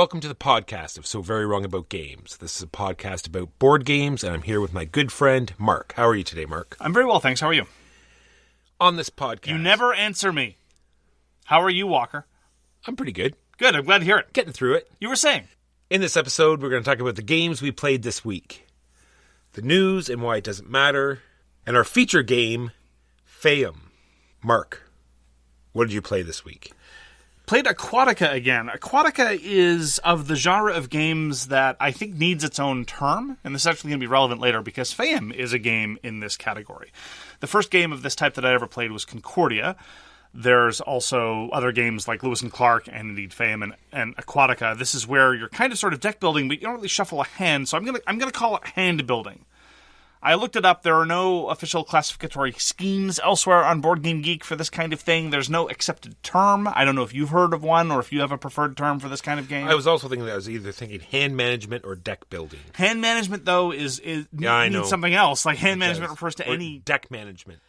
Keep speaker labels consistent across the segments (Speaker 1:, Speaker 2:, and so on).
Speaker 1: Welcome to the podcast of So Very Wrong About Games. This is a podcast about board games, and I'm here with my good friend, Mark. How are you today, Mark?
Speaker 2: I'm very well, thanks. How are you?
Speaker 1: On this podcast...
Speaker 2: You never answer me. How are you, Walker?
Speaker 1: I'm pretty good.
Speaker 2: Good, I'm glad to hear it.
Speaker 1: Getting through it.
Speaker 2: You were saying.
Speaker 1: In this episode, we're going to talk about the games we played this week, the news and why it doesn't matter, and our feature game, Faiyum. Mark, what did you play this week?
Speaker 2: Played Aquatica again. Aquatica is of the genre of games that I think needs its own term, and this is actually going to be relevant later because Faiyum is a game in this category. The first game of this type that I ever played was Concordia. There's also other games like Lewis and Clark and indeed Faiyum and Aquatica. This is where you're kind of sort of deck building, but you don't really shuffle a hand, so I'm gonna call it hand building. I looked it up. There are no official classificatory schemes elsewhere on Board Game Geek for this kind of thing. There's no accepted term. I don't know if you've heard of one or if you have a preferred term for this kind of game.
Speaker 1: I was also thinking that I was either thinking hand management or deck building.
Speaker 2: Hand management, though, means something else. Like hand management refers to any...
Speaker 1: deck management.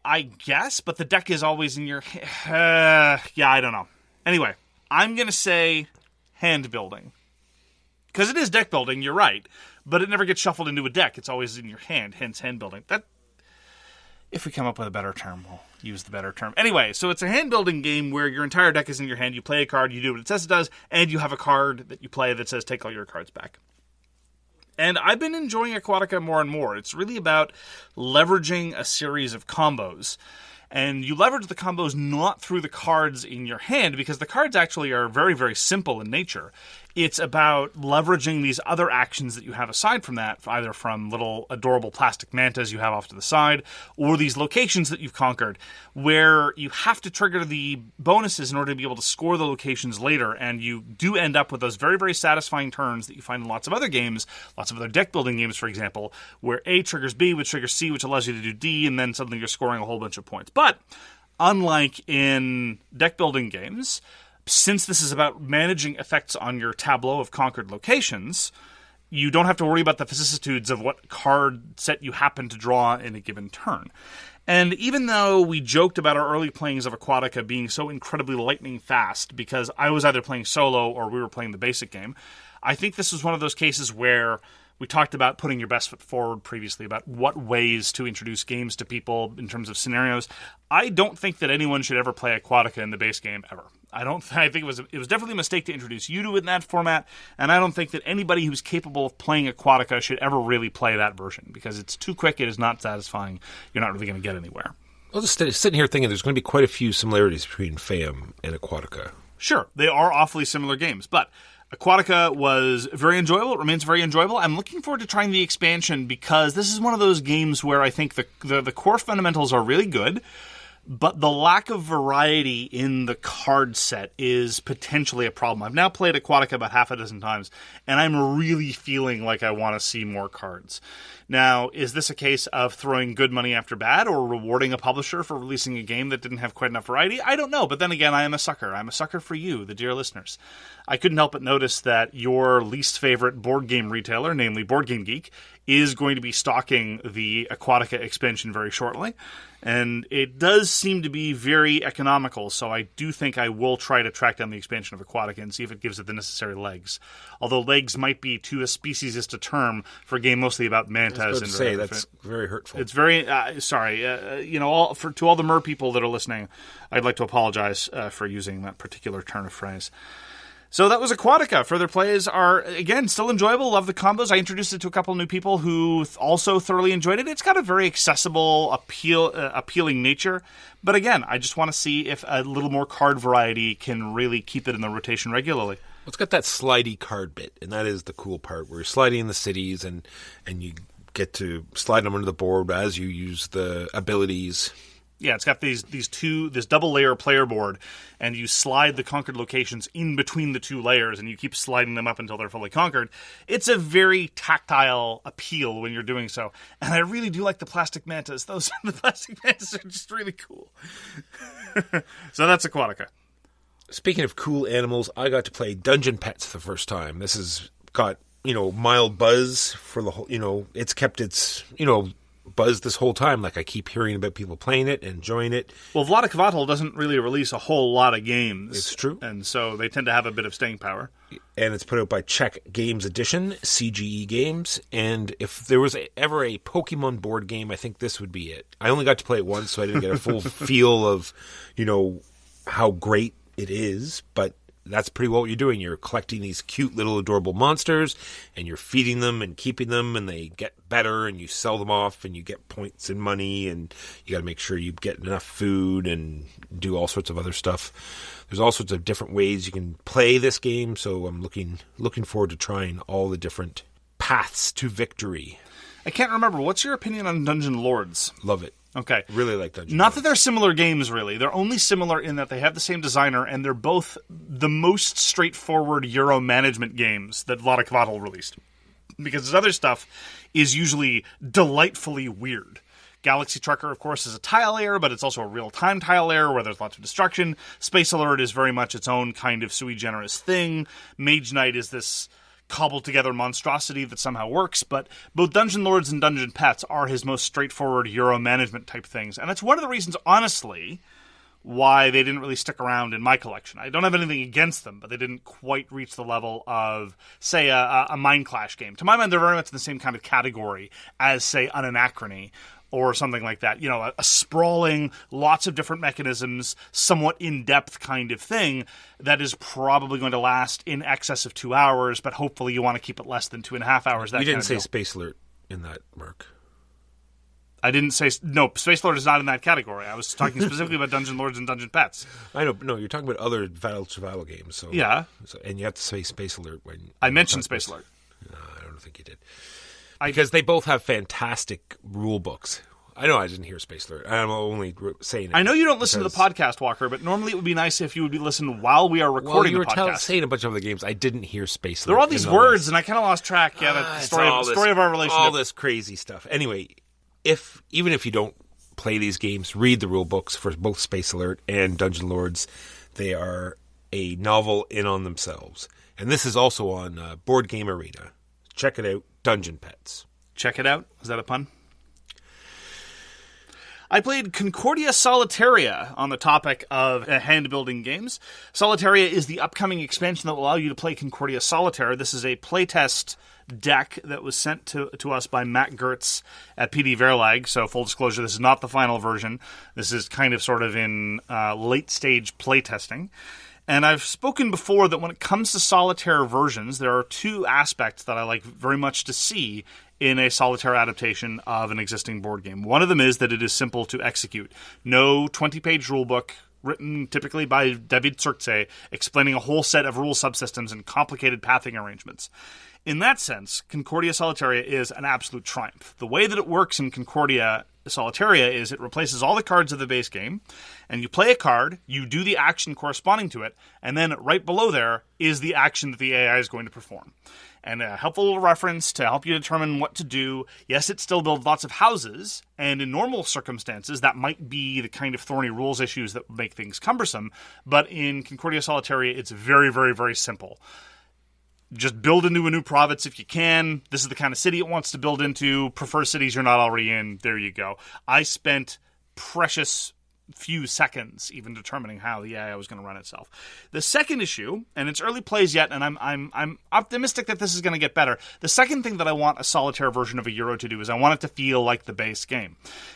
Speaker 2: I guess, but the deck is always in your... yeah, I don't know. Anyway, I'm going to say hand building. Because it is deck building, you're right. But it never gets shuffled into a deck. It's always in your hand, hence hand building. That, if we come up with a better term, we'll use the better term. Anyway, so it's a hand building game where your entire deck is in your hand. You play a card, you do what it says it does, and you have a card that you play that says take all your cards back. And I've been enjoying Aquatica more and more. It's really about leveraging a series of combos. And you leverage the combos not through the cards in your hand, because the cards actually are very, very simple in nature. It's about leveraging these other actions that you have aside from that, either from little adorable plastic mantas you have off to the side, or these locations that you've conquered, where you have to trigger the bonuses in order to be able to score the locations later, and you do end up with those very, very satisfying turns that you find in lots of other games, lots of other deck-building games, for example, where A triggers B, which triggers C, which allows you to do D, and then suddenly you're scoring a whole bunch of points. But, unlike in deck-building games... since this is about managing effects on your tableau of conquered locations, you don't have to worry about the vicissitudes of what card set you happen to draw in a given turn. And even though we joked about our early playings of Aquatica being so incredibly lightning fast because I was either playing solo or we were playing the basic game, I think this was one of those cases where we talked about putting your best foot forward previously, about what ways to introduce games to people in terms of scenarios. I don't think that anyone should ever play Aquatica in the base game ever. I think it was definitely a mistake to introduce you to it in that format, and I don't think that anybody who's capable of playing Aquatica should ever really play that version, because it's too quick, it is not satisfying, you're not really going to get anywhere.
Speaker 1: I was just sitting here thinking there's going to be quite a few similarities between Faiyum and Aquatica.
Speaker 2: Sure, they are awfully similar games, but Aquatica was very enjoyable. It remains very enjoyable. I'm looking forward to trying the expansion because this is one of those games where I think the core fundamentals are really good, but the lack of variety in the card set is potentially a problem. I've now played Aquatica about half a dozen times, and I'm really feeling like I want to see more cards. Now, is this a case of throwing good money after bad or rewarding a publisher for releasing a game that didn't have quite enough variety? I don't know, but then again, I am a sucker. I'm a sucker for you, the dear listeners. I couldn't help but notice that your least favorite board game retailer, namely Board Game Geek, is going to be stocking the Aquatica expansion very shortly. And it does seem to be very economical, so I do think I will try to track down the expansion of Aquatica and see if it gives it the necessary legs. Although legs might be too a speciesist a term for a game mostly about mantas.
Speaker 1: I was about to say, that's very hurtful.
Speaker 2: It's very, sorry, to all the mer people that are listening, I'd like to apologize for using that particular turn of phrase. So that was Aquatica. Further plays are, again, still enjoyable. Love the combos. I introduced it to a couple of new people who also thoroughly enjoyed it. It's got a very accessible, appealing nature. But again, I just want to see if a little more card variety can really keep it in the rotation regularly.
Speaker 1: Well, it's got that slidey card bit, and that is the cool part, where you're sliding in the cities, and you get to slide them under the board as you use the abilities.
Speaker 2: Yeah, it's got this double layer player board, and you slide the conquered locations in between the two layers, and you keep sliding them up until they're fully conquered. It's a very tactile appeal when you're doing so, and I really do like the plastic mantas. The plastic mantas are just really cool. So that's Aquatica.
Speaker 1: Speaking of cool animals, I got to play Dungeon Petz the first time. This has got, mild buzz for the whole, it's kept its, buzzed this whole time. Like, I keep hearing about people playing it and enjoying it.
Speaker 2: Well, Vlaada Chvátil doesn't really release a whole lot of games.
Speaker 1: It's true.
Speaker 2: And so they tend to have a bit of staying power.
Speaker 1: And it's put out by Czech Games Edition, CGE Games. And if there was ever a Pokemon board game, I think this would be it. I only got to play it once, so I didn't get a full feel of, how great it is. But that's pretty well what you're doing. You're collecting these cute little adorable monsters, and you're feeding them and keeping them, and they get better, and you sell them off, and you get points and money, and you got to make sure you get enough food and do all sorts of other stuff. There's all sorts of different ways you can play this game, so I'm looking forward to trying all the different paths to victory.
Speaker 2: I can't remember. What's your opinion on Dungeon Lords?
Speaker 1: Love it.
Speaker 2: Okay.
Speaker 1: Really like Dungeon
Speaker 2: Not
Speaker 1: Lords.
Speaker 2: that they're similar games, really. They're only similar in that they have the same designer, and they're both the most straightforward Euro management games that Vlaada Chvátil released. Because his other stuff is usually delightfully weird. Galaxy Trucker, of course, is a tile layer, but it's also a real-time tile layer where there's lots of destruction. Space Alert is very much its own kind of sui generis thing. Mage Knight is this cobbled together monstrosity that somehow works, but both Dungeon Lords and Dungeon Petz are his most straightforward Euro management type things. And that's one of the reasons, honestly, why they didn't really stick around in my collection. I don't have anything against them, but they didn't quite reach the level of, say, a Mind Clash game. To my mind, they're very much in the same kind of category as, say, an Anachrony or something like that. A sprawling, lots of different mechanisms, somewhat in-depth kind of thing that is probably going to last in excess of 2 hours, but hopefully you want to keep it less than 2.5 hours.
Speaker 1: You didn't say Space Alert in that, Mark.
Speaker 2: I didn't say... No, Space Alert is not in that category. I was talking specifically about Dungeon Lords and Dungeon Petz.
Speaker 1: I know. No, you're talking about other Chvátil games. So,
Speaker 2: yeah.
Speaker 1: And you have to say Space Alert when...
Speaker 2: I mentioned Space Alert.
Speaker 1: No, I don't think you did. Because they both have fantastic rule books. I know I didn't hear Space Alert. I'm only saying it.
Speaker 2: I know you don't listen to the podcast, Walker, but normally it would be nice if you would be listening while we are recording the podcast.
Speaker 1: You were saying a bunch of other games. I didn't hear Space Alert.
Speaker 2: There are all these words, and I kind of lost track. Yeah, the story of our relationship.
Speaker 1: All this crazy stuff. Anyway, even if you don't play these games, read the rule books for both Space Alert and Dungeon Lords. They are a novel in on themselves. And this is also on Board Game Arena. Check it out, Dungeon Petz.
Speaker 2: Check it out? Is that a pun? I played Concordia Solitaria on the topic of hand-building games. Solitaria is the upcoming expansion that will allow you to play Concordia Solitaire. This is a playtest deck that was sent to us by Matt Gerdts at PD-Verlag. So, full disclosure, this is not the final version. This is kind of sort of in late-stage playtesting. And I've spoken before that when it comes to Solitaire versions, there are two aspects that I like very much to see in a Solitaire adaptation of an existing board game. One of them is that it is simple to execute. No 20-page rulebook written typically by David Circe explaining a whole set of rule subsystems and complicated pathing arrangements. In that sense, Concordia Solitaria is an absolute triumph. The way that it works in Concordia Solitaria is it replaces all the cards of the base game, and you play a card, you do the action corresponding to it, and then right below there is the action that the AI is going to perform. And a helpful little reference to help you determine what to do. Yes, it still builds lots of houses, and in normal circumstances, that might be the kind of thorny rules issues that make things cumbersome, but in Concordia Solitaria, it's very, very, very simple. Just build into a new province if you can. This is the kind of city it wants to build into. Prefer cities you're not already in. There you go. I spent precious few seconds even determining how the AI was going to run itself. The second issue, and it's early plays yet, and I'm optimistic that this is going to get better. The second thing that I want a Solitaire version of a Euro to do is I want it to feel like the base game.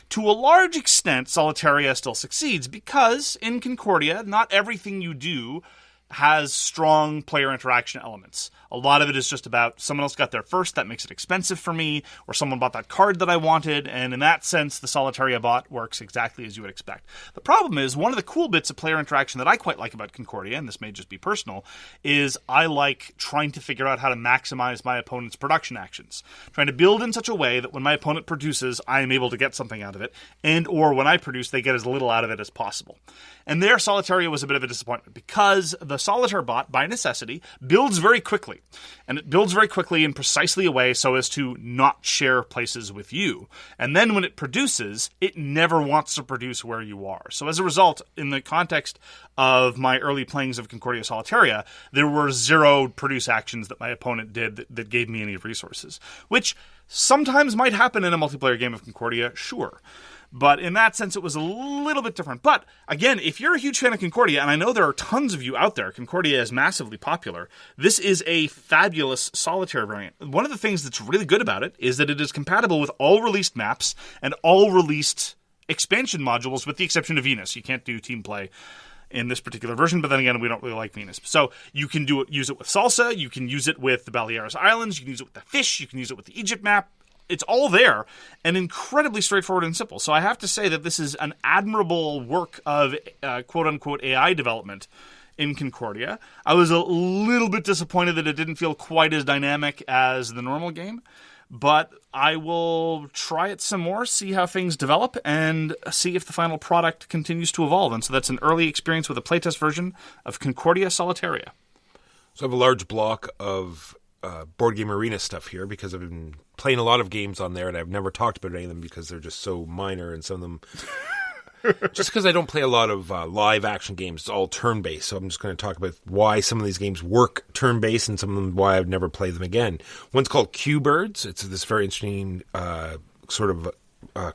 Speaker 2: To a large extent, Solitaria still succeeds because in Concordia, not everything you do has strong player interaction elements. A lot of it is just about someone else got there first, that makes it expensive for me, or someone bought that card that I wanted, and in that sense, the Solitaria bot works exactly as you would expect. The problem is, one of the cool bits of player interaction that I quite like about Concordia, and this may just be personal, is I like trying to figure out how to maximize my opponent's production actions. Trying to build in such a way that when my opponent produces, I am able to get something out of it, and or when I produce, they get as little out of it as possible. And there, Solitaria was a bit of a disappointment, because the Solitaire bot, by necessity, builds very quickly. And it builds very quickly in precisely a way so as to not share places with you. And then when it produces, it never wants to produce where you are. So as a result, in the context of my early playings of Concordia Solitaria, there were 0 produce actions that my opponent did that gave me any resources. Which sometimes might happen in a multiplayer game of Concordia, sure. But in that sense, it was a little bit different. But, again, if you're a huge fan of Concordia, and I know there are tons of you out there, Concordia is massively popular, this is a fabulous solitaire variant. One of the things that's really good about it is that it is compatible with all released maps and all released expansion modules, with the exception of Venus. You can't do team play in this particular version, but then again, we don't really like Venus. So you can use it with Salsa, you can use it with the Baleares Islands, you can use it with the fish, you can use it with the Egypt map. It's all there, and incredibly straightforward and simple. So I have to say that this is an admirable work of quote-unquote AI development in Concordia. I was a little bit disappointed that it didn't feel quite as dynamic as the normal game, but I will try it some more, see how things develop, and see if the final product continues to evolve. And so that's an early experience with a playtest version of Concordia Solitaria.
Speaker 1: So I have a large block of Board Game Arena stuff here because I've been playing a lot of games on there, and I've never talked about any of them because they're just so minor, and some of them just because I don't play a lot of live action games. It's all turn-based, so I'm just going to talk about why some of these games work turn-based and some of them why I've never played them again. One's called CuBirds. It's this very interesting sort of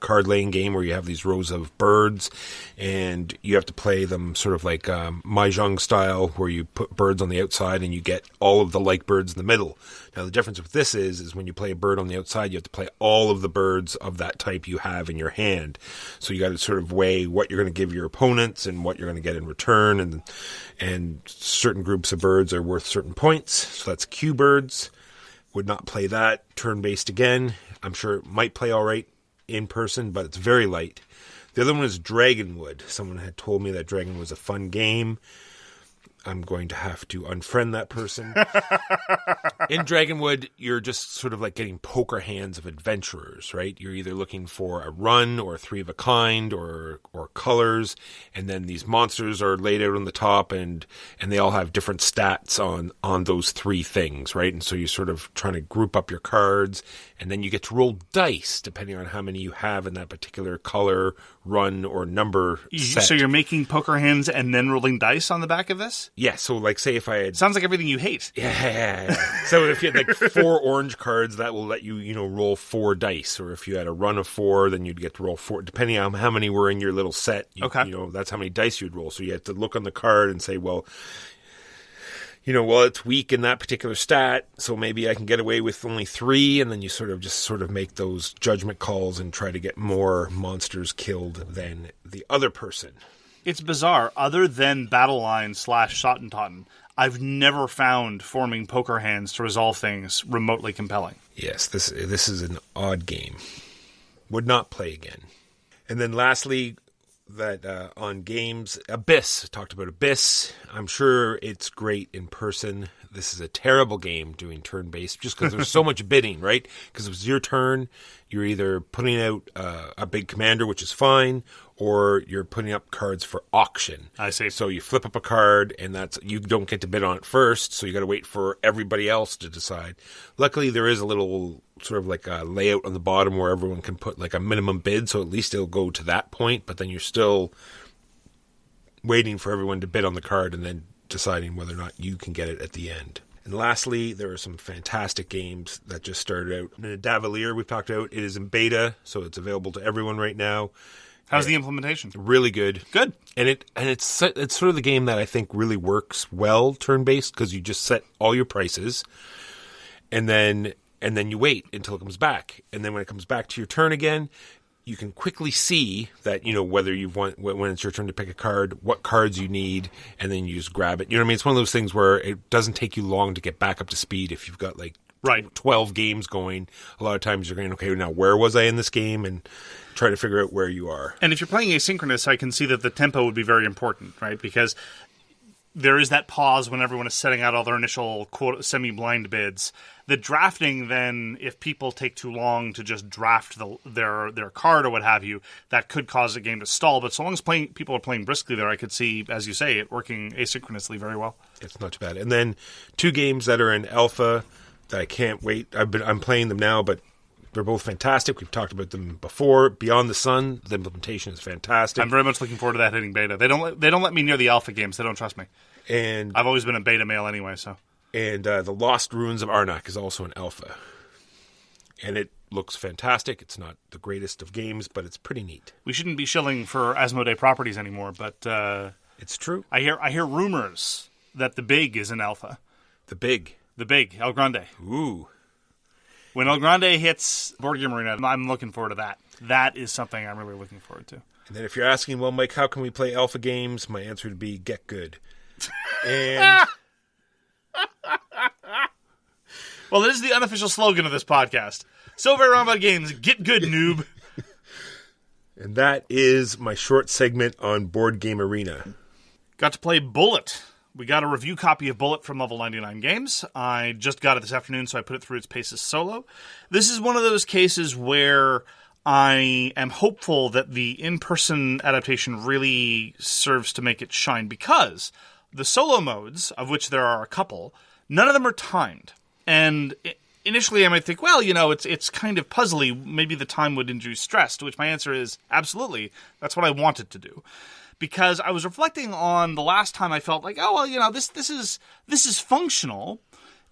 Speaker 1: card-laying game where you have these rows of birds, and you have to play them sort of like Mahjong style, where you put birds on the outside and you get all of the like birds in the middle. Now, the difference with this is when you play a bird on the outside, you have to play all of the birds of that type you have in your hand. So you got to sort of weigh what you're going to give your opponents and what you're going to get in return, and certain groups of birds are worth certain points. So that's CuBirds. Would not play that. Turn-based again. I'm sure it might play all right in person, but it's very light. The other one is Dragonwood. Someone had told me that Dragon was a fun game. I'm going to have to unfriend that person. In Dragonwood, you're just sort of like getting poker hands of adventurers, right? You're either looking for a run or three of a kind or colors, and then these monsters are laid out on the top, and they all have different stats on those three things, right? And so you're sort of trying to group up your cards, and then you get to roll dice depending on how many you have in that particular color, run, or number set.
Speaker 2: So you're making poker hands and then rolling dice on the back of this?
Speaker 1: Yeah, so like say if I had...
Speaker 2: Sounds like everything you hate.
Speaker 1: Yeah. So if you had like 4 orange cards, that will let you, roll 4 dice. Or if you had a run of 4, then you'd get to roll 4. Depending on how many were in your little set, that's how many dice you'd roll. So you have to look on the card and say, well, it's weak in that particular stat, so maybe I can get away with only 3, and then you sort of make those judgment calls and try to get more monsters killed than the other person.
Speaker 2: It's bizarre. Other than Battle Line / Schottentotten, I've never found forming poker hands to resolve things remotely compelling.
Speaker 1: Yes, this is an odd game. Would not play again. And then lastly, that on games, Abyss. Talked about Abyss. I'm sure it's great in person. This is a terrible game doing turn-based just because there's so much bidding, right? Because if it's your turn, you're either putting out a big commander, which is fine, or you're putting up cards for auction.
Speaker 2: I see.
Speaker 1: So you flip up a card, and you don't get to bid on it first, so you got to wait for everybody else to decide. Luckily, there is a little sort of like a layout on the bottom where everyone can put like a minimum bid, so at least it'll go to that point, but then you're still waiting for everyone to bid on the card and then deciding whether or not you can get it at the end. And lastly, there are some fantastic games that just started out. Nidavellir, we've talked about. It is in beta, so it's available to everyone right now.
Speaker 2: How's the implementation?
Speaker 1: Really good.
Speaker 2: Good.
Speaker 1: And it's sort of the game that I think really works well turn-based, because you just set all your prices, and then you wait until it comes back. And then when it comes back to your turn again, you can quickly see that, whether when it's your turn to pick a card, what cards you need, and then you just grab it. You know what I mean? It's one of those things where it doesn't take you long to get back up to speed if you've got like 12 games going. A lot of times you're going, okay, now where was I in this game? And try to figure out where you are.
Speaker 2: And if you're playing asynchronous, I can see that the tempo would be very important, right? Because there is that pause when everyone is setting out all their initial quote semi-blind bids. The drafting, then, if people take too long to just draft their card or what have you, that could cause a game to stall. But so long as people are playing briskly there, I could see, as you say, it working asynchronously very well.
Speaker 1: It's not too bad. And then 2 games that are in alpha that I can't wait. I'm playing them now, but they're both fantastic. We've talked about them before. Beyond the Sun, the implementation is fantastic.
Speaker 2: I'm very much looking forward to that hitting beta. They don't let me near the alpha games. They don't trust me.
Speaker 1: And
Speaker 2: I've always been a beta male anyway, so.
Speaker 1: And the Lost Ruins of Arnak is also an alpha. And looks fantastic. It's not the greatest of games, but it's pretty neat.
Speaker 2: We shouldn't be shilling for Asmodee properties anymore, but
Speaker 1: it's true.
Speaker 2: I hear rumors that the Big is in alpha.
Speaker 1: The Big,
Speaker 2: El Grande.
Speaker 1: Ooh.
Speaker 2: When El Grande hits Board Game Arena, I'm looking forward to that. That is something I'm really looking forward to.
Speaker 1: And then if you're asking, well, Mike, how can we play alpha games? My answer would be get good. And
Speaker 2: well, this is the unofficial slogan of this podcast. So very wrong about games. Get good, noob.
Speaker 1: And that is my short segment on Board Game Arena.
Speaker 2: Got to play Bullet. We got a review copy of Bullet from Level 99 Games. I just got it this afternoon, so I put it through its paces solo. This is one of those cases where I am hopeful that the in-person adaptation really serves to make it shine, because the solo modes, of which there are a couple, none of them are timed. And initially I might think, well, it's kind of puzzly. Maybe the time would induce stress, to which my answer is absolutely. That's what I wanted to do. Because I was reflecting on the last time I felt like, oh, well, this is functional,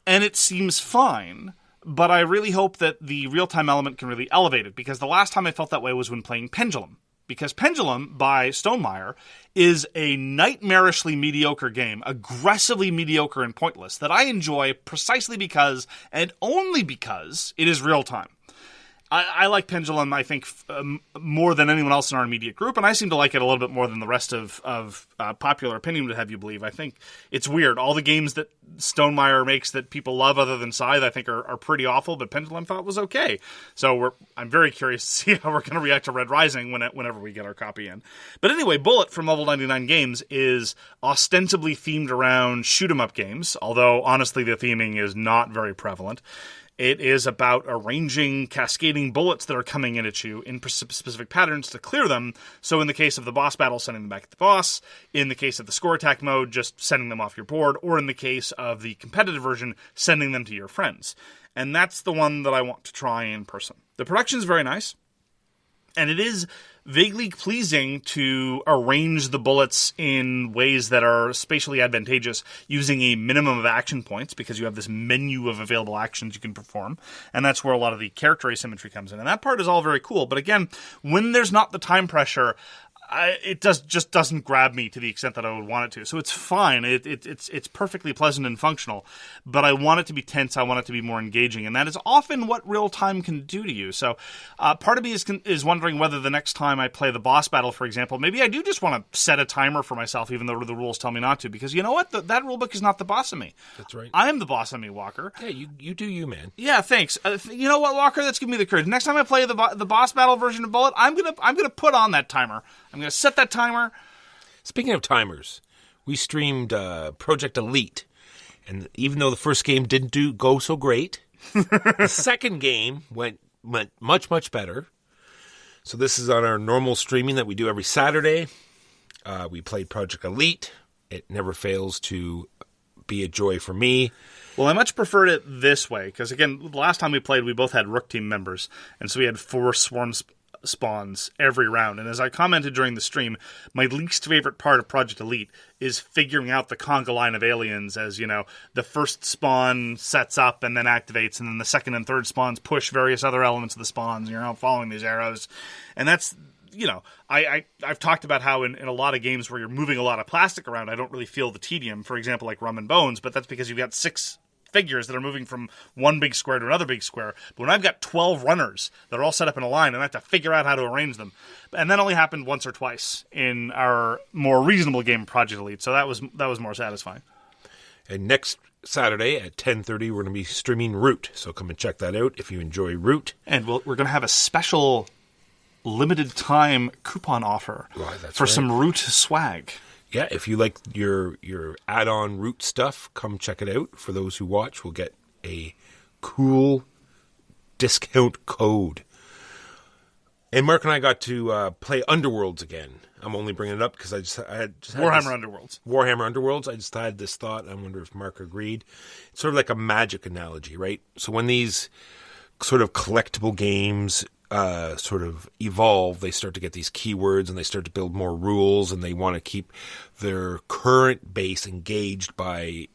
Speaker 2: and it seems fine. But I really hope that the real-time element can really elevate it, because the last time I felt that way was when playing Pendulum. Because Pendulum, by Stonemaier, is a nightmarishly mediocre game, aggressively mediocre and pointless, that I enjoy precisely because, and only because, it is real-time. I like Pendulum, I think, more than anyone else in our immediate group, and I seem to like it a little bit more than the rest of popular opinion would have you believe. I think it's weird. All the games that Stonemaier makes that people love other than Scythe, I think, are pretty awful, but Pendulum thought was okay. So I'm very curious to see how we're going to react to Red Rising whenever we get our copy in. But anyway, Bullet from Level 99 Games is ostensibly themed around shoot-'em-up games, although, honestly, the theming is not very prevalent. It is about arranging cascading bullets that are coming in at you in specific patterns to clear them. So in the case of the boss battle, sending them back at the boss. In the case of the score attack mode, just sending them off your board. Or in the case of the competitive version, sending them to your friends. And that's the one that I want to try in person. The production is very nice. And it is vaguely pleasing to arrange the bullets in ways that are spatially advantageous using a minimum of action points, because you have this menu of available actions you can perform. And that's where a lot of the character asymmetry comes in. And that part is all very cool. But again, when there's not the time pressure, it just doesn't grab me to the extent that I would want it to. So it's fine. It's perfectly pleasant and functional, but I want it to be tense. I want it to be more engaging, and that is often what real time can do to you. So part of me is wondering whether the next time I play the boss battle, for example, maybe I do just want to set a timer for myself, even though the rules tell me not to, because you know what? That rulebook is not the boss of me.
Speaker 1: That's right.
Speaker 2: I am the boss of me, Walker.
Speaker 1: Yeah, you do you, man.
Speaker 2: Yeah, thanks. You know what, Walker? That's giving me the courage. Next time I play the boss battle version of Bullet, I'm gonna put on that timer. I'm going to set that timer.
Speaker 1: Speaking of timers, we streamed Project Elite, and even though the first game didn't go so great, the second game went much, much better. So this is on our normal streaming that we do every Saturday. We played Project Elite. It never fails to be a joy for me.
Speaker 2: Well, I much preferred it this way, because again, the last time we played, we both had Rook team members, and so we had 4 swarm spawns every round. And as I commented during the stream, my least favorite part of Project Elite is figuring out the conga line of aliens as, the first spawn sets up and then activates, and then the second and third spawns push various other elements of the spawns, following these arrows. And that's, I've talked about how in a lot of games where you're moving a lot of plastic around, I don't really feel the tedium, for example, like Rum and Bones, but that's because you've got 6 figures that are moving from one big square to another big square. But when I've got 12 runners that are all set up in a line, and I have to figure out how to arrange them. And that only happened once or twice in our more reasonable game, Project Elite. So that was more satisfying.
Speaker 1: And next Saturday at 10:30, we're going to be streaming Root. So come and check that out if you enjoy Root.
Speaker 2: And we're going to have a special limited time coupon offer for some Root swag.
Speaker 1: Yeah, if you like your add-on Root stuff, come check it out. For those who watch, we'll get a cool discount code. And Mark and I got to play Underworlds again. I'm only bringing it up because I just had
Speaker 2: Warhammer Underworlds.
Speaker 1: Warhammer Underworlds. I just had this thought. I wonder if Mark agreed. It's sort of like a magic analogy, right? So when these sort of collectible games sort of evolve, they start to get these keywords and they start to build more rules, and they want to keep their current base engaged by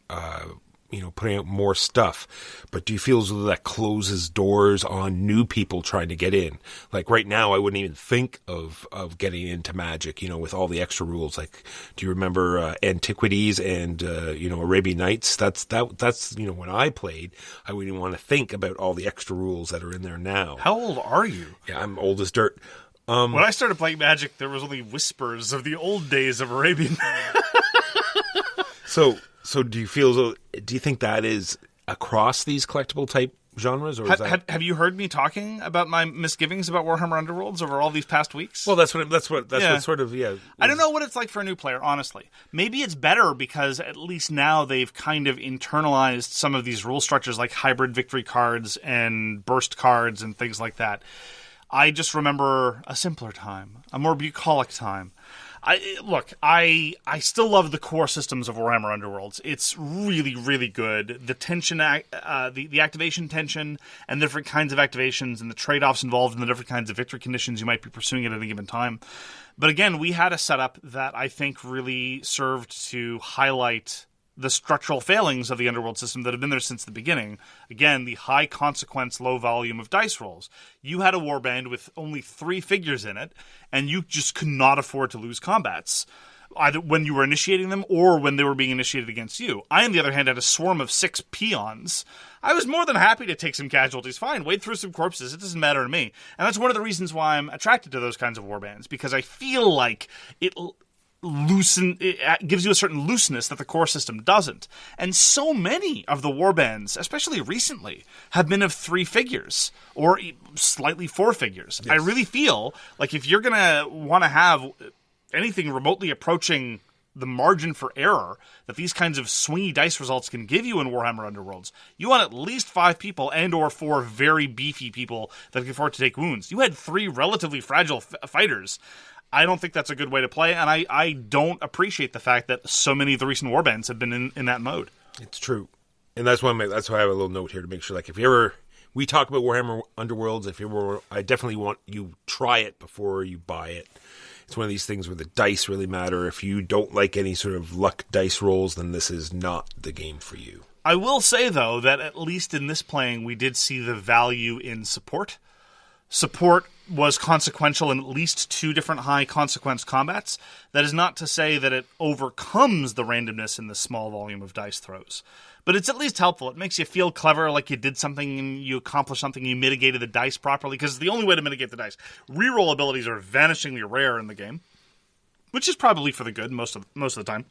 Speaker 1: putting out more stuff. But do you feel as though that closes doors on new people trying to get in? Like right now, I wouldn't even think of getting into Magic, with all the extra rules. Like, do you remember Antiquities and, Arabian Nights? That's when I played, I wouldn't even want to think about all the extra rules that are in there now.
Speaker 2: How old are you?
Speaker 1: Yeah, I'm old as dirt.
Speaker 2: When I started playing Magic, there was only whispers of the old days of Arabian.
Speaker 1: So do you think that is across these collectible type genres, or
Speaker 2: have you heard me talking about my misgivings about Warhammer Underworlds over all these past weeks?
Speaker 1: Well, that's what sort of.
Speaker 2: I don't know what it's like for a new player, honestly. Maybe it's better because at least now they've kind of internalized some of these rule structures, like hybrid victory cards and burst cards and things like that. I just remember a simpler time, a more bucolic time. I still love the core systems of Warhammer Underworlds. It's really, really good. The tension, the activation tension, and the different kinds of activations, and the trade-offs involved in the different kinds of victory conditions you might be pursuing at any given time. But again, we had a setup that I think really served to highlight the structural failings of the Underworld system that have been there since the beginning. Again, the high consequence, low volume of dice rolls. You had a warband with only 3 figures in it, and you just could not afford to lose combats, either when you were initiating them or when they were being initiated against you. I, on the other hand, had a swarm of 6 peons. I was more than happy to take some casualties. Fine, wade through some corpses. It doesn't matter to me. And that's one of the reasons why I'm attracted to those kinds of warbands, because I feel like it gives you a certain looseness that the core system doesn't. And so many of the warbands, especially recently, have been of 3 figures or slightly 4 figures. Yes. I really feel like if you're going to want to have anything remotely approaching the margin for error that these kinds of swingy dice results can give you in Warhammer Underworlds, you want at least 5 people and or 4 very beefy people that can afford to take wounds. You had 3 relatively fragile fighters. I don't think that's a good way to play, and I don't appreciate the fact that so many of the recent warbands have been in that mode.
Speaker 1: It's true. And that's why I have a little note here to make sure, like, if you ever, we talk about Warhammer Underworlds, I definitely want you try it before you buy it. It's one of these things where the dice really matter. If you don't like any sort of luck dice rolls, then this is not the game for you.
Speaker 2: I will say, though, that at least in this playing, we did see the value in support. Support was consequential in at least 2 different high-consequence combats. That is not to say that it overcomes the randomness in the small volume of dice throws. But it's at least helpful. It makes you feel clever, like you did something and you accomplished something, you mitigated the dice properly, because it's the only way to mitigate the dice. Reroll abilities are vanishingly rare in the game, which is probably for the good most of the time.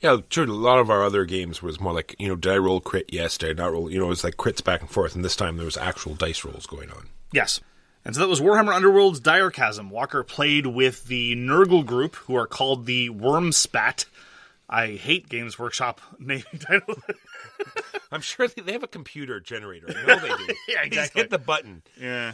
Speaker 1: Yeah, sure. A lot of our other games was more like, did I roll crit? Yes. Did I not roll? It was like crits back and forth, and this time there was actual dice rolls going on.
Speaker 2: Yes. And so that was Warhammer Underworld's Dire Chasm. Walker played with the Nurgle group, who are called the Wormspat. I hate Games Workshop naming titles.
Speaker 1: I'm sure they have a computer generator. I know they do.
Speaker 2: Yeah, exactly.
Speaker 1: Just hit the button.
Speaker 2: Yeah.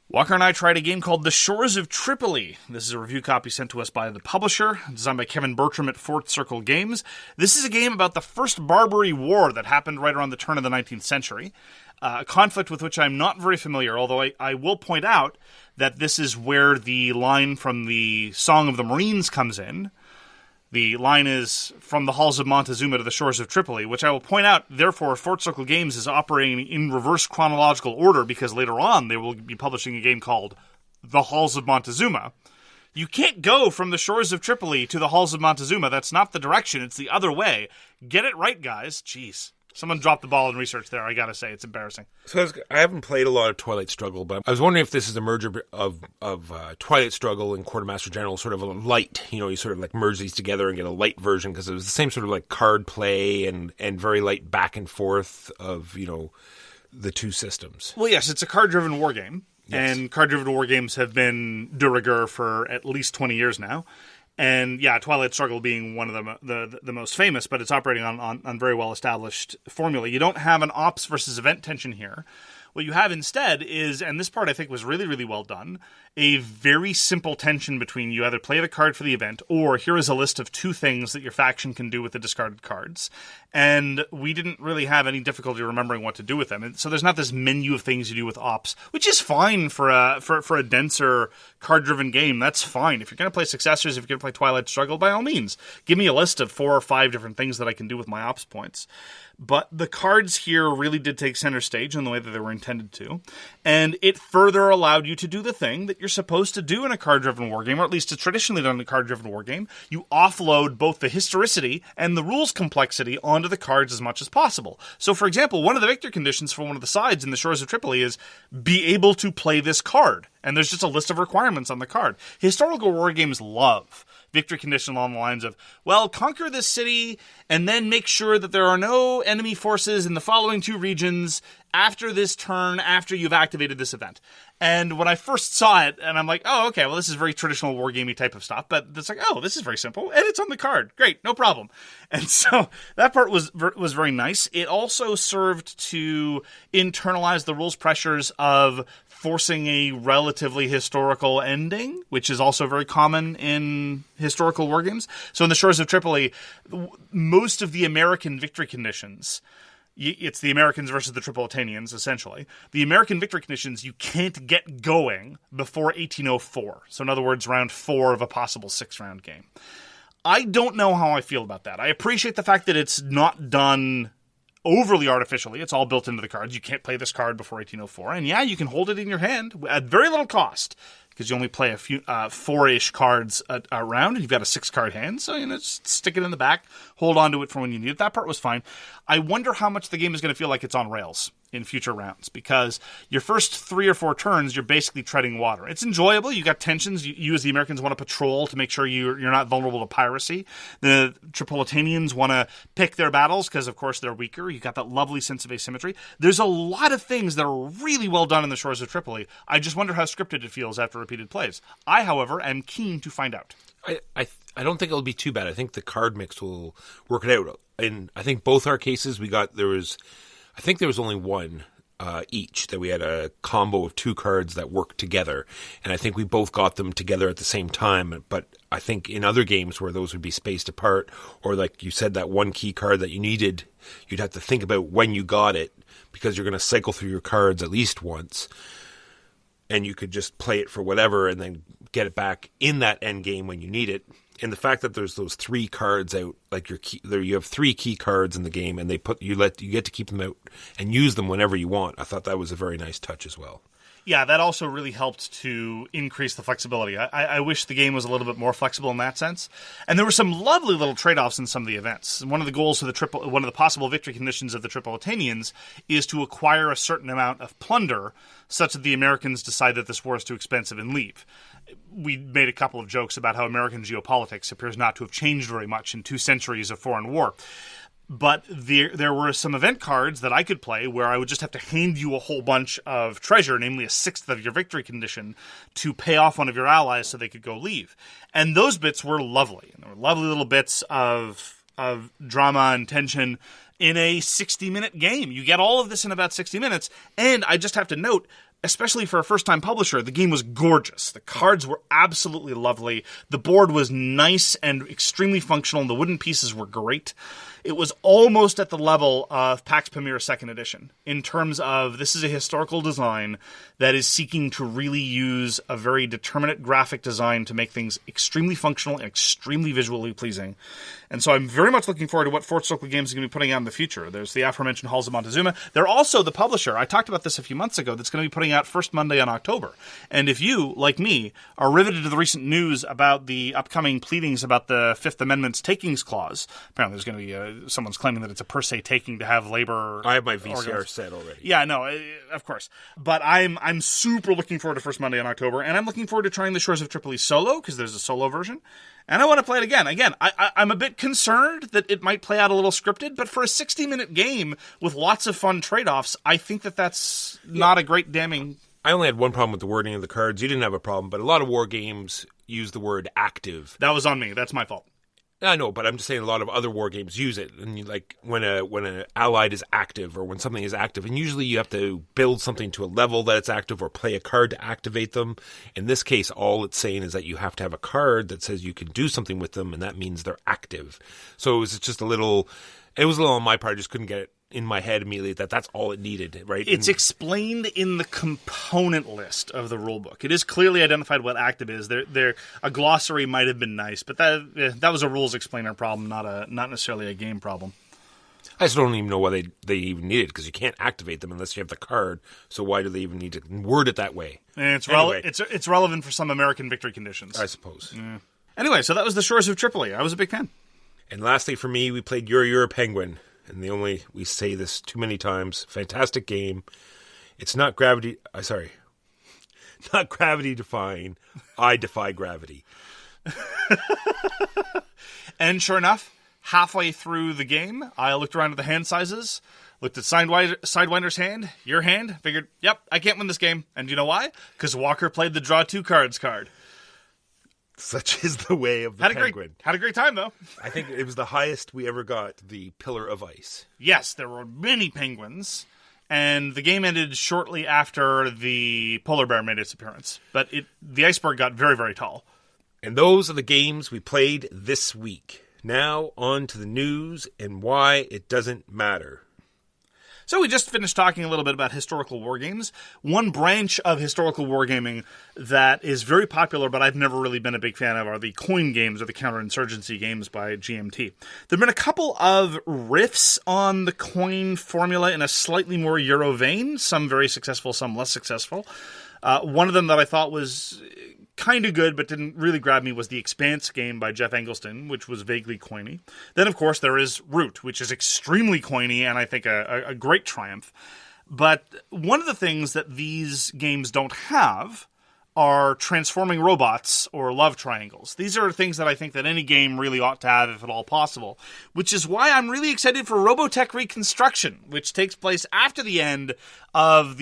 Speaker 2: Walker and I tried a game called The Shores of Tripoli. This is a review copy sent to us by the publisher, designed by Kevin Bertram at Fourth Circle Games. This is a game about the First Barbary War that happened right around the turn of the 19th century. A conflict with which I'm not very familiar, although I will point out that this is where the line from the Song of the Marines comes in. The line is from the halls of Montezuma to the shores of Tripoli, which I will point out, therefore, Fourth Circle Games is operating in reverse chronological order because later on they will be publishing a game called The Halls of Montezuma. You can't go from the shores of Tripoli to the halls of Montezuma. That's not the direction. It's the other way. Get it right, guys. Jeez. Someone dropped the ball in research there, I gotta say. It's embarrassing.
Speaker 1: So I haven't played a lot of Twilight Struggle, but I was wondering if this is a merger of Twilight Struggle and Quartermaster General, sort of a light. You sort of like merge these together and get a light version, because it was the same sort of like card play and very light back and forth of, the 2 systems.
Speaker 2: Well, yes, it's a card-driven war game. Yes. And card-driven war games have been de rigueur for at least 20 years now. And yeah, Twilight Struggle being one of the most famous, but it's operating on very well-established formula. You don't have an ops versus event tension here. What you have instead is, and this part I think was really, really well done, a very simple tension between you either play the card for the event, or here is a list of 2 things that your faction can do with the discarded cards. And we didn't really have any difficulty remembering what to do with them. And so there's not this menu of things you do with ops, which is fine for a denser card-driven game. That's fine. If you're going to play Successors, if you're going to play Twilight Struggle, by all means, give me a list of 4 or 5 different things that I can do with my ops points. But the cards here really did take center stage in the way that they were intended to, and it further allowed you to do the thing that you're supposed to do in a card-driven wargame, or at least it's traditionally done in a card-driven wargame. You offload both the historicity and the rules complexity onto the cards as much as possible. So, for example, one of the victory conditions for one of the sides in the Shores of Tripoli is be able to play this card, and there's just a list of requirements on the card. Historical wargames love victory condition along the lines of, well, conquer this city and then make sure that there are no enemy forces in the following 2 regions after this turn, after you've activated this event. And when I first saw it, and I'm like, oh, okay, well, this is very traditional wargamey type of stuff, but it's like, oh, this is very simple, and it's on the card. Great, no problem. And so that part was very nice. It also served to internalize the rules pressures of forcing a relatively historical ending, which is also very common in historical wargames. So in the Shores of Tripoli, most of the American victory conditions, it's the Americans versus the Tripolitanians, essentially. The American victory conditions you can't get going before 1804. So in other words, round 4 of a possible 6-round game. I don't know how I feel about that. I appreciate the fact that it's not done overly artificially. It's all built into the cards. You can't play this card before 1804. And yeah, you can hold it in your hand at very little cost, because you only play a few 4-ish cards a round, and you've got a 6-card hand, so just stick it in the back, hold on to it for when you need it. That part was fine. I wonder how much the game is going to feel like it's on rails in future rounds, because your first 3 or 4 turns, you're basically treading water. It's enjoyable. You got tensions. You as the Americans want to patrol to make sure you're not vulnerable to piracy. The Tripolitanians want to pick their battles because, of course, they're weaker. You got that lovely sense of asymmetry. There's a lot of things that are really well done in the Shores of Tripoli. I just wonder how scripted it feels after repeated plays. I, however, am keen to find out.
Speaker 1: I don't think it'll be too bad. I think the card mix will work it out. And I think both our cases, there was only one each, that we had a combo of 2 cards that worked together. And I think we both got them together at the same time. But I think in other games where those would be spaced apart, or like you said, that one key card that you needed, you'd have to think about when you got it, because you're going to cycle through your cards at least once. And you could just play it for whatever and then get it back in that end game when you need it. And the fact that there's those 3 cards out, like you have 3 key cards in the game, and you get to keep them out and use them whenever you want. I thought that was a very nice touch as well.
Speaker 2: Yeah, that also really helped to increase the flexibility. I wish the game was a little bit more flexible in that sense. And there were some lovely little trade-offs in some of the events. One of the goals of one of the possible victory conditions of the Tripolitanians is to acquire a certain amount of plunder, such that the Americans decide that this war is too expensive and leave. We made a couple of jokes about how American geopolitics appears not to have changed very much in 2 centuries of foreign war. But there were some event cards that I could play where I would just have to hand you a whole bunch of treasure, namely a 1/6 of your victory condition, to pay off one of your allies so they could go leave. And those bits were lovely. And there were lovely little bits of drama and tension in a 60-minute game. You get all of this in about 60 minutes. And I just have to note, especially for a first-time publisher, the game was gorgeous. The cards were absolutely lovely. The board was nice and extremely functional. The wooden pieces were great. It was almost at the level of Pax Pamir 2nd Edition in terms of this is a historical design that is seeking to really use a very determinate graphic design to make things extremely functional and extremely visually pleasing. And so I'm very much looking forward to what Fort Stokely Games is going to be putting out in the future. There's the aforementioned Halls of Montezuma. They're also the publisher. I talked about this a few months ago. That's going to be putting out first Monday in October. And if you, like me, are riveted to the recent news about the upcoming pleadings about the Fifth Amendment's takings clause, apparently there's going to be someone's claiming that it's a per se taking to have labor.
Speaker 1: I have my VCR set already.
Speaker 2: Yeah, no, of course. But I'm super looking forward to first Monday in October, and I'm looking forward to trying the Shores of Tripoli solo, because there's a solo version. And I want to play it again. Again, I'm a bit concerned that it might play out a little scripted, but for a 60-minute game with lots of fun trade-offs, I think that's not a great damning.
Speaker 1: I only had one problem with the wording of the cards. You didn't have a problem, but a lot of war games use the word active.
Speaker 2: That was on me. That's my fault.
Speaker 1: I know, but I'm just saying a lot of other war games use it. And like when an allied is active or when something is active, and usually you have to build something to a level that it's active or play a card to activate them. In this case, all it's saying is that you have to have a card that says you can do something with them, and that means they're active. So it was just a little on my part. I just couldn't get it in my head immediately that's all it needed, right?
Speaker 2: It's explained in the component list of the rulebook. It is clearly identified what active is. A glossary might have been nice, but that was a rules explainer problem, not necessarily a game problem.
Speaker 1: I just don't even know why they even need it, because you can't activate them unless you have the card. So why do they even need to word it that way?
Speaker 2: And it's relevant for some American victory conditions,
Speaker 1: I suppose.
Speaker 2: Yeah. Anyway, so that was the Shores of Tripoli. I was a big fan.
Speaker 1: And lastly, for me, we played You're a Penguin. And we say this too many times. Fantastic game. It's not not gravity defying. I defy gravity.
Speaker 2: And sure enough, halfway through the game, I looked around at the hand sizes, looked at Sidewinder's hand, your hand, figured, yep, I can't win this game. And you know why? Because Walker played the draw 2 cards card.
Speaker 1: Such is the way of the penguin.
Speaker 2: Had a great time, though.
Speaker 1: I think it was the highest we ever got, the Pillar of Ice.
Speaker 2: Yes, there were many penguins, and the game ended shortly after the polar bear made its appearance. But the iceberg got very, very tall.
Speaker 1: And those are the games we played this week. Now, on to the news and why it doesn't matter.
Speaker 2: So we just finished talking a little bit about historical war games. One branch of historical wargaming that is very popular, but I've never really been a big fan of, are the coin games or the counterinsurgency games by GMT. There have been a couple of riffs on the coin formula in a slightly more Euro vein, some very successful, some less successful. One of them that I thought was kind of good but didn't really grab me was the Expanse game by Jeff Engelstein, which was vaguely coiny. Then, of course, there is Root, which is extremely coiny and I think a great triumph. But one of the things that these games don't have are transforming robots or love triangles. These are things that I think that any game really ought to have if at all possible, which is why I'm really excited for Robotech Reconstruction, which takes place after the end of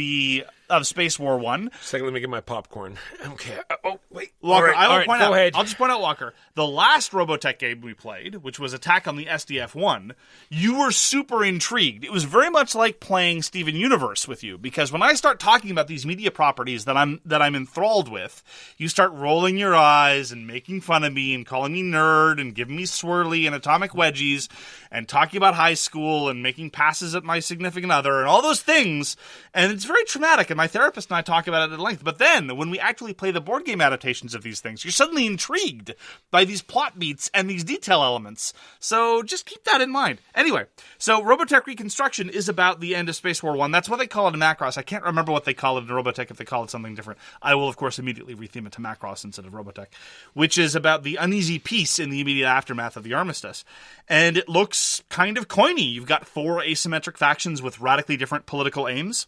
Speaker 2: Space War 1.
Speaker 1: Second, let me get my popcorn. Okay. Oh, wait.
Speaker 2: Walker,
Speaker 1: Go ahead.
Speaker 2: I'll just point out, Walker, the last Robotech game we played, which was Attack on the SDF-1, you were super intrigued. It was very much like playing Steven Universe with you, because when I start talking about these media properties that I'm enthralled with, you start rolling your eyes and making fun of me and calling me nerd and giving me swirly and atomic wedgies and talking about high school and making passes at my significant other and all those things. And it's very traumatic, and my therapist and I talk about it at length. But then, when we actually play the board game adaptations of these things, you're suddenly intrigued by these plot beats and these detail elements. So just keep that in mind. Anyway, so Robotech Reconstruction is about the end of Space War 1. That's what they call it in Macross. I can't remember what they call it in Robotech if they call it something different. I will, of course, immediately retheme it to Macross instead of Robotech, which is about the uneasy peace in the immediate aftermath of the armistice. And it looks kind of coiny. You've got 4 asymmetric factions with radically different political aims.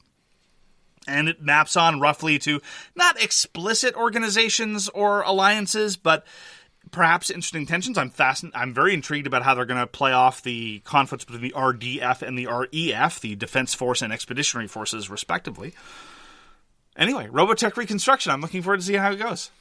Speaker 2: And it maps on roughly to not explicit organizations or alliances, but perhaps interesting tensions. I'm very intrigued about how they're going to play off the conflicts between the RDF and the REF, the Defense Force and Expeditionary Forces, respectively. Anyway, Robotech Reconstruction. I'm looking forward to seeing how it goes.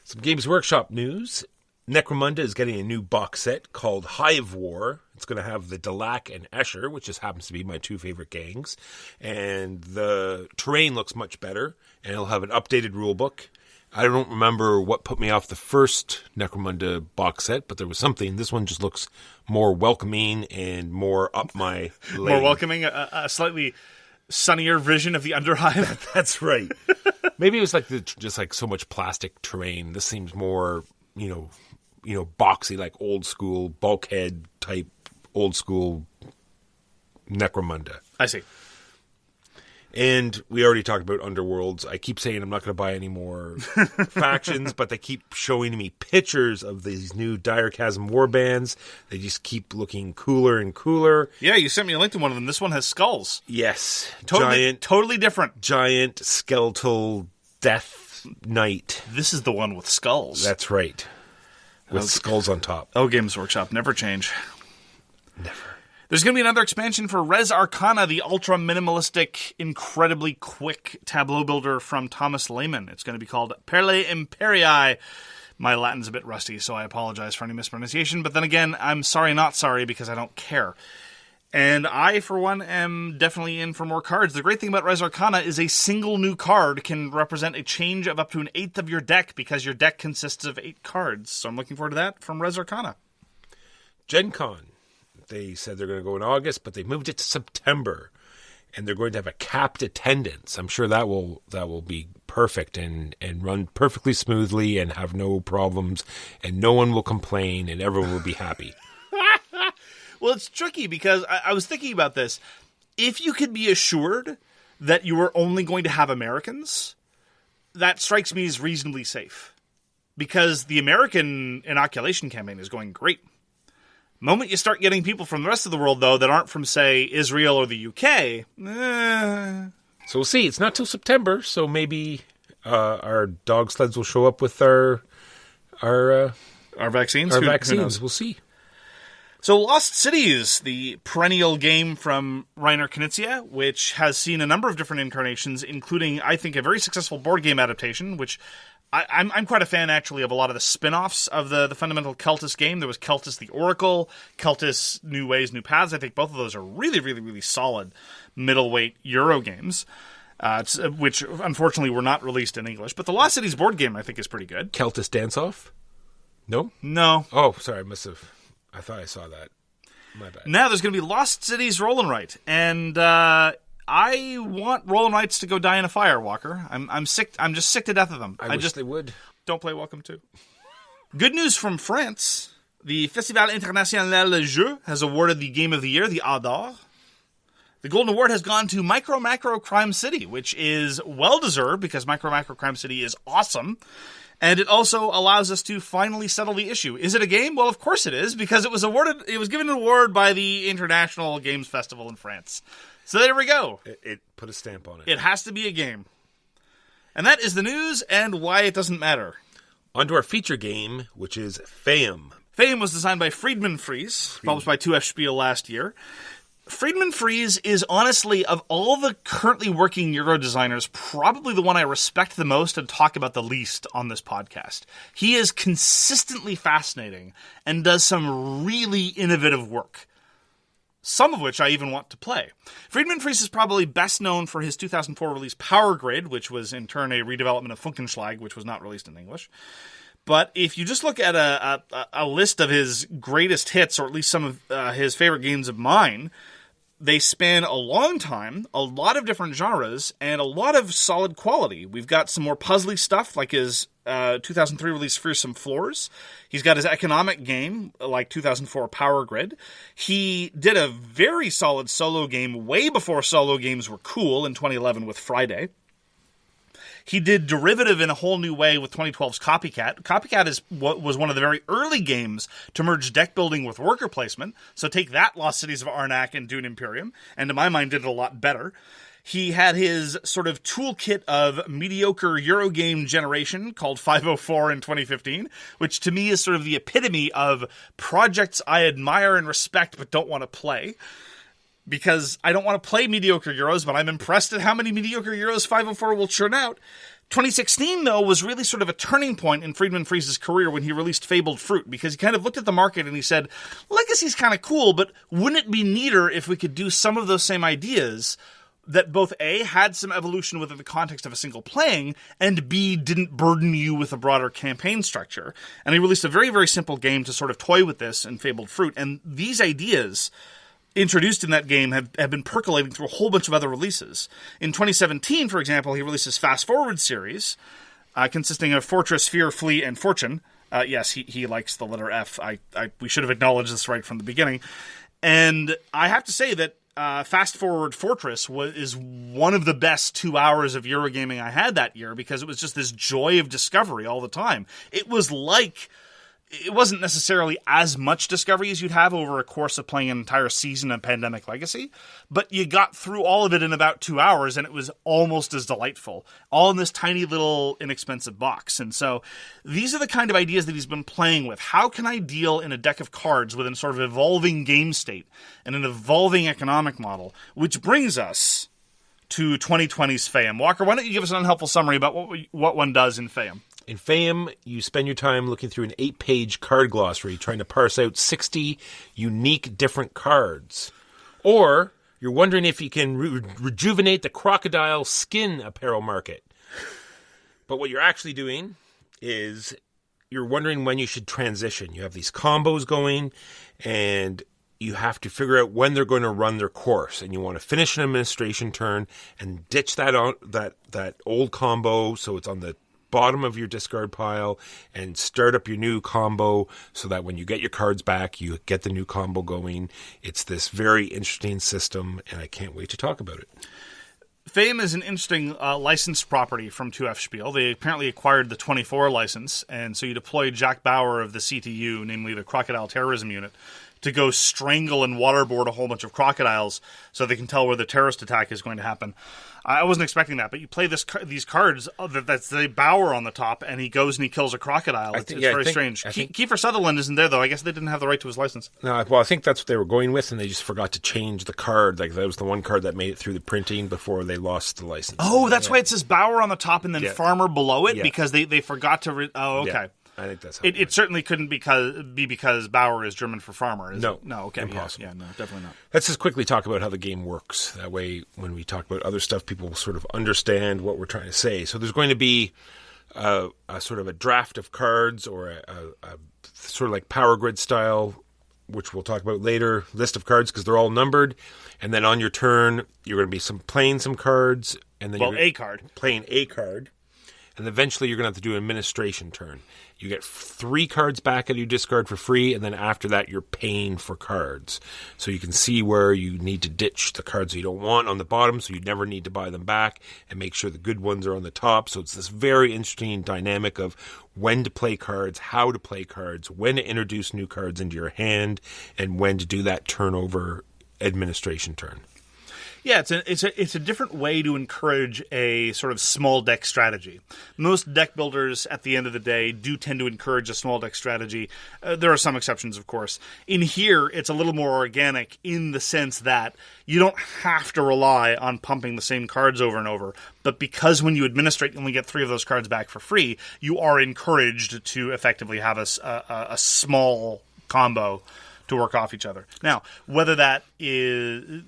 Speaker 1: Some Games Workshop news. Necromunda is getting a new box set called Hive War. It's going to have the Delac and Escher, which just happens to be my 2 favorite gangs. And the terrain looks much better, and it'll have an updated rulebook. I don't remember what put me off the first Necromunda box set, but there was something. This one just looks more welcoming and more up my lane.
Speaker 2: More welcoming, a slightly sunnier vision of the Underhive.
Speaker 1: That's right. Maybe it was like just like so much plastic terrain. This seems more, boxy, like old school bulkhead type, old school Necromunda.
Speaker 2: I see.
Speaker 1: And we already talked about Underworlds. I keep saying I'm not going to buy any more factions, but they keep showing me pictures of these new Dire Chasm warbands. They just keep looking cooler and cooler.
Speaker 2: Yeah, you sent me a link to one of them. This one has skulls.
Speaker 1: Yes.
Speaker 2: Totally different.
Speaker 1: Giant skeletal death knight.
Speaker 2: This is the one with skulls.
Speaker 1: That's right. With skulls on top.
Speaker 2: Oh, Games Workshop. Never change.
Speaker 1: Never.
Speaker 2: There's going to be another expansion for Res Arcana, the ultra-minimalistic, incredibly quick tableau builder from Thomas Lehman. It's going to be called Perle Imperii. My Latin's a bit rusty, so I apologize for any mispronunciation. But then again, I'm sorry not sorry because I don't care. And I, for one, am definitely in for more cards. The great thing about Res Arcana is a single new card can represent a change of up to an eighth of your deck because your deck consists of 8 cards. So I'm looking forward to that from Res Arcana.
Speaker 1: Gen Con. They said they're going to go in August, but they moved it to September. And they're going to have a capped attendance. I'm sure that will be perfect and run perfectly smoothly and have no problems. And no one will complain and everyone will be happy.
Speaker 2: Well, it's tricky because I was thinking about this. If you could be assured that you were only going to have Americans, that strikes me as reasonably safe. Because the American inoculation campaign is going great. The moment you start getting people from the rest of the world, though, that aren't from, say, Israel or the UK...
Speaker 1: So we'll see. It's not till September, so maybe our dog sleds will show up with our
Speaker 2: vaccines.
Speaker 1: Our
Speaker 2: Who
Speaker 1: vaccines.
Speaker 2: knows?
Speaker 1: We'll see.
Speaker 2: So Lost Cities, the perennial game from Reiner Knizia, which has seen a number of different incarnations, including, I think, a very successful board game adaptation, which I'm quite a fan, actually, of a lot of the spin-offs of the fundamental Cultist game. There was Cultist the Oracle, Cultist New Ways, New Paths. I think both of those are really, really, really solid middleweight Euro games, which, unfortunately, were not released in English. But the Lost Cities board game, I think, is pretty good.
Speaker 1: Cultist Dance-Off? No?
Speaker 2: No.
Speaker 1: Oh, sorry, I thought I saw that. My bad.
Speaker 2: Now there's going to be Lost Cities Roll and Write, and I want Roll and Writes to go die in a fire, Walker. I'm sick. I'm just sick to death of them.
Speaker 1: I wish they would.
Speaker 2: Don't play Welcome to. Good news from France. The Festival International des Jeux has awarded the Game of the Year, the Ador. The Golden Award has gone to Micro Macro Crime City, which is well-deserved because Micro Macro Crime City is awesome. And it also allows us to finally settle the issue. Is it a game? Well, of course it is, because it was given an award by the International Games Festival in France. So there we go.
Speaker 1: It put a stamp on it.
Speaker 2: It has to be a game. And that is the news and why it doesn't matter.
Speaker 1: On to our feature game, which is Faiyum.
Speaker 2: Faiyum was designed by Friedman Fries, published by 2F Spiel last year. Friedman Fries is honestly, of all the currently working Euro designers, probably the one I respect the most and talk about the least on this podcast. He is consistently fascinating and does some really innovative work, some of which I even want to play. Friedman Fries is probably best known for his 2004 release Power Grid, which was in turn a redevelopment of Funkenschlag, which was not released in English. But if you just look at a list of his greatest hits, or at least some of his favorite games of mine, they span a long time, a lot of different genres, and a lot of solid quality. We've got some more puzzly stuff, like his 2003 release Fearsome Floors. He's got his economic game, like 2004 Power Grid. He did a very solid solo game way before solo games were cool in 2011 with Friday. He did derivative in a whole new way with 2012's Copycat. Copycat was one of the very early games to merge deck building with worker placement. So take that, Lost Cities of Arnak and Dune Imperium, and to my mind did it a lot better. He had his sort of toolkit of mediocre Eurogame generation called 504 in 2015, which to me is sort of the epitome of projects I admire and respect but don't want to play. Because I don't want to play mediocre Euros, but I'm impressed at how many mediocre Euros 504 will churn out. 2016, though, was really sort of a turning point in Friedman Fries' career when he released Fabled Fruit, because he kind of looked at the market and he said, Legacy's kind of cool, but wouldn't it be neater if we could do some of those same ideas that both A, had some evolution within the context of a single playing, and B, didn't burden you with a broader campaign structure. And he released a very, very simple game to sort of toy with this in Fabled Fruit, and these ideas introduced in that game have been percolating through a whole bunch of other releases. In 2017, for example, he released his Fast Forward series, consisting of Fortress, Fear, Flee, and Fortune. Yes, he likes the letter F. We should have acknowledged this right from the beginning. And I have to say that Fast Forward Fortress is one of the best 2 hours of Eurogaming I had that year, because it was just this joy of discovery all the time. It wasn't necessarily as much discovery as you'd have over a course of playing an entire season of Pandemic Legacy, but you got through all of it in about 2 hours, and it was almost as delightful, all in this tiny little inexpensive box. And so these are the kind of ideas that he's been playing with. How can I deal in a deck of cards with a sort of evolving game state and an evolving economic model, which brings us to 2020's Faiyum. Walker, why don't you give us an unhelpful summary about what one does in Faiyum?
Speaker 1: In Faiyum, you spend your time looking through an 8-page card glossary trying to parse out 60 unique different cards. Or you're wondering if you can rejuvenate the crocodile skin apparel market. But what you're actually doing is you're wondering when you should transition. You have these combos going, and you have to figure out when they're going to run their course. And you want to finish an administration turn and ditch that old combo so it's on the bottom of your discard pile, and start up your new combo so that when you get your cards back, you get the new combo going. It's this very interesting system, and I can't wait to talk about it.
Speaker 2: Faiyum is an interesting licensed property from 2F Spiel. They apparently acquired the 24 license, and so you deploy Jack Bauer of the CTU, namely the Crocodile Terrorism Unit, to go strangle and waterboard a whole bunch of crocodiles so they can tell where the terrorist attack is going to happen. I wasn't expecting that, but you play these cards that's the Bauer on the top, and he goes and he kills a crocodile. It's very strange. Kiefer Sutherland isn't there, though. I guess they didn't have the right to his license.
Speaker 1: No, well, I think that's what they were going with, and they just forgot to change the card. Like, that was the one card that made it through the printing before they lost the license.
Speaker 2: Oh, that's why it says Bauer on the top and then Farmer below it, because they forgot to... okay.
Speaker 1: Yeah. I think that's how
Speaker 2: it certainly couldn't be because Bauer is German for farmer. No, okay,
Speaker 1: impossible.
Speaker 2: Yeah, no, definitely not.
Speaker 1: Let's just quickly talk about how the game works. That way, when we talk about other stuff, people will sort of understand what we're trying to say. So there's going to be a sort of a draft of cards, or a sort of like power grid style, which we'll talk about later, list of cards, because they're all numbered. And then on your turn, you're going to be playing some cards, and then
Speaker 2: a card.
Speaker 1: Playing a card. And eventually you're going to have to do an administration turn. You get 3 cards back at your discard for free, and then after that you're paying for cards. So you can see where you need to ditch the cards you don't want on the bottom, so you never need to buy them back, and make sure the good ones are on the top. So it's this very interesting dynamic of when to play cards, how to play cards, when to introduce new cards into your hand, and when to do that turnover administration turn.
Speaker 2: Yeah, it's a different way to encourage a sort of small deck strategy. Most deck builders, at the end of the day, do tend to encourage a small deck strategy. There are some exceptions, of course. In here, it's a little more organic in the sense that you don't have to rely on pumping the same cards over and over. But because when you administrate, you only get 3 of those cards back for free, you are encouraged to effectively have a small combo to work off each other. Now, whether that is...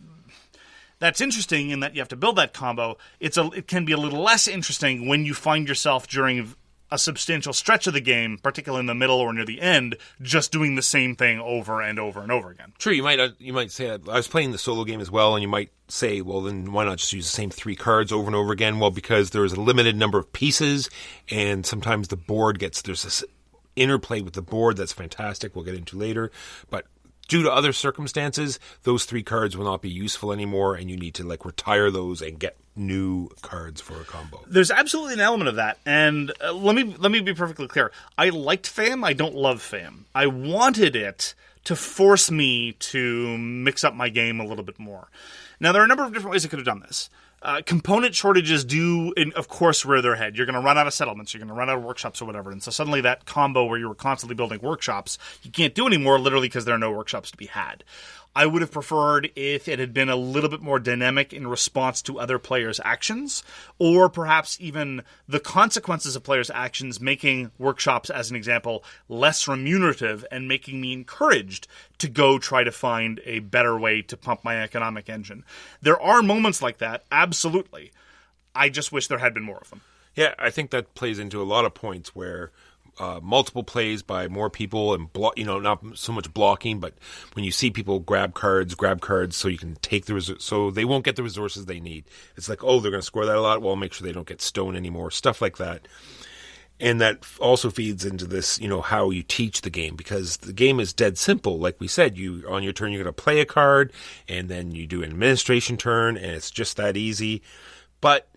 Speaker 2: That's interesting in that you have to build that combo. It can be a little less interesting when you find yourself during a substantial stretch of the game, particularly in the middle or near the end, just doing the same thing over and over and over again.
Speaker 1: True, you might say, I was playing the solo game as well, and you might say, well, then why not just use the same 3 cards over and over again? Well, because there's a limited number of pieces, and sometimes the board there's this interplay with the board that's fantastic, we'll get into later, but due to other circumstances, those 3 cards will not be useful anymore, and you need to retire those and get new cards for a combo.
Speaker 2: There's absolutely an element of that, and let me be perfectly clear. I liked Faiyum. I don't love Faiyum. I wanted it to force me to mix up my game a little bit more. Now, there are a number of different ways I could have done this. Component shortages do, of course, rear their head. You're going to run out of settlements. You're going to run out of workshops or whatever. And so suddenly that combo where you were constantly building workshops, you can't do anymore literally because there are no workshops to be had. I would have preferred if it had been a little bit more dynamic in response to other players' actions, or perhaps even the consequences of players' actions making workshops, as an example, less remunerative and making me encouraged to go try to find a better way to pump my economic engine. There are moments like that, absolutely. I just wish there had been more of them.
Speaker 1: Yeah, I think that plays into a lot of points where multiple plays by more people and not so much blocking, but when you see people grab cards so you can take so they won't get the resources they need. It's like, oh, they're going to score that a lot. Well, make sure they don't get stone anymore. Stuff like that. And that also feeds into this, how you teach the game, because the game is dead simple. Like we said, on your turn, you're going to play a card, and then you do an administration turn, and it's just that easy. But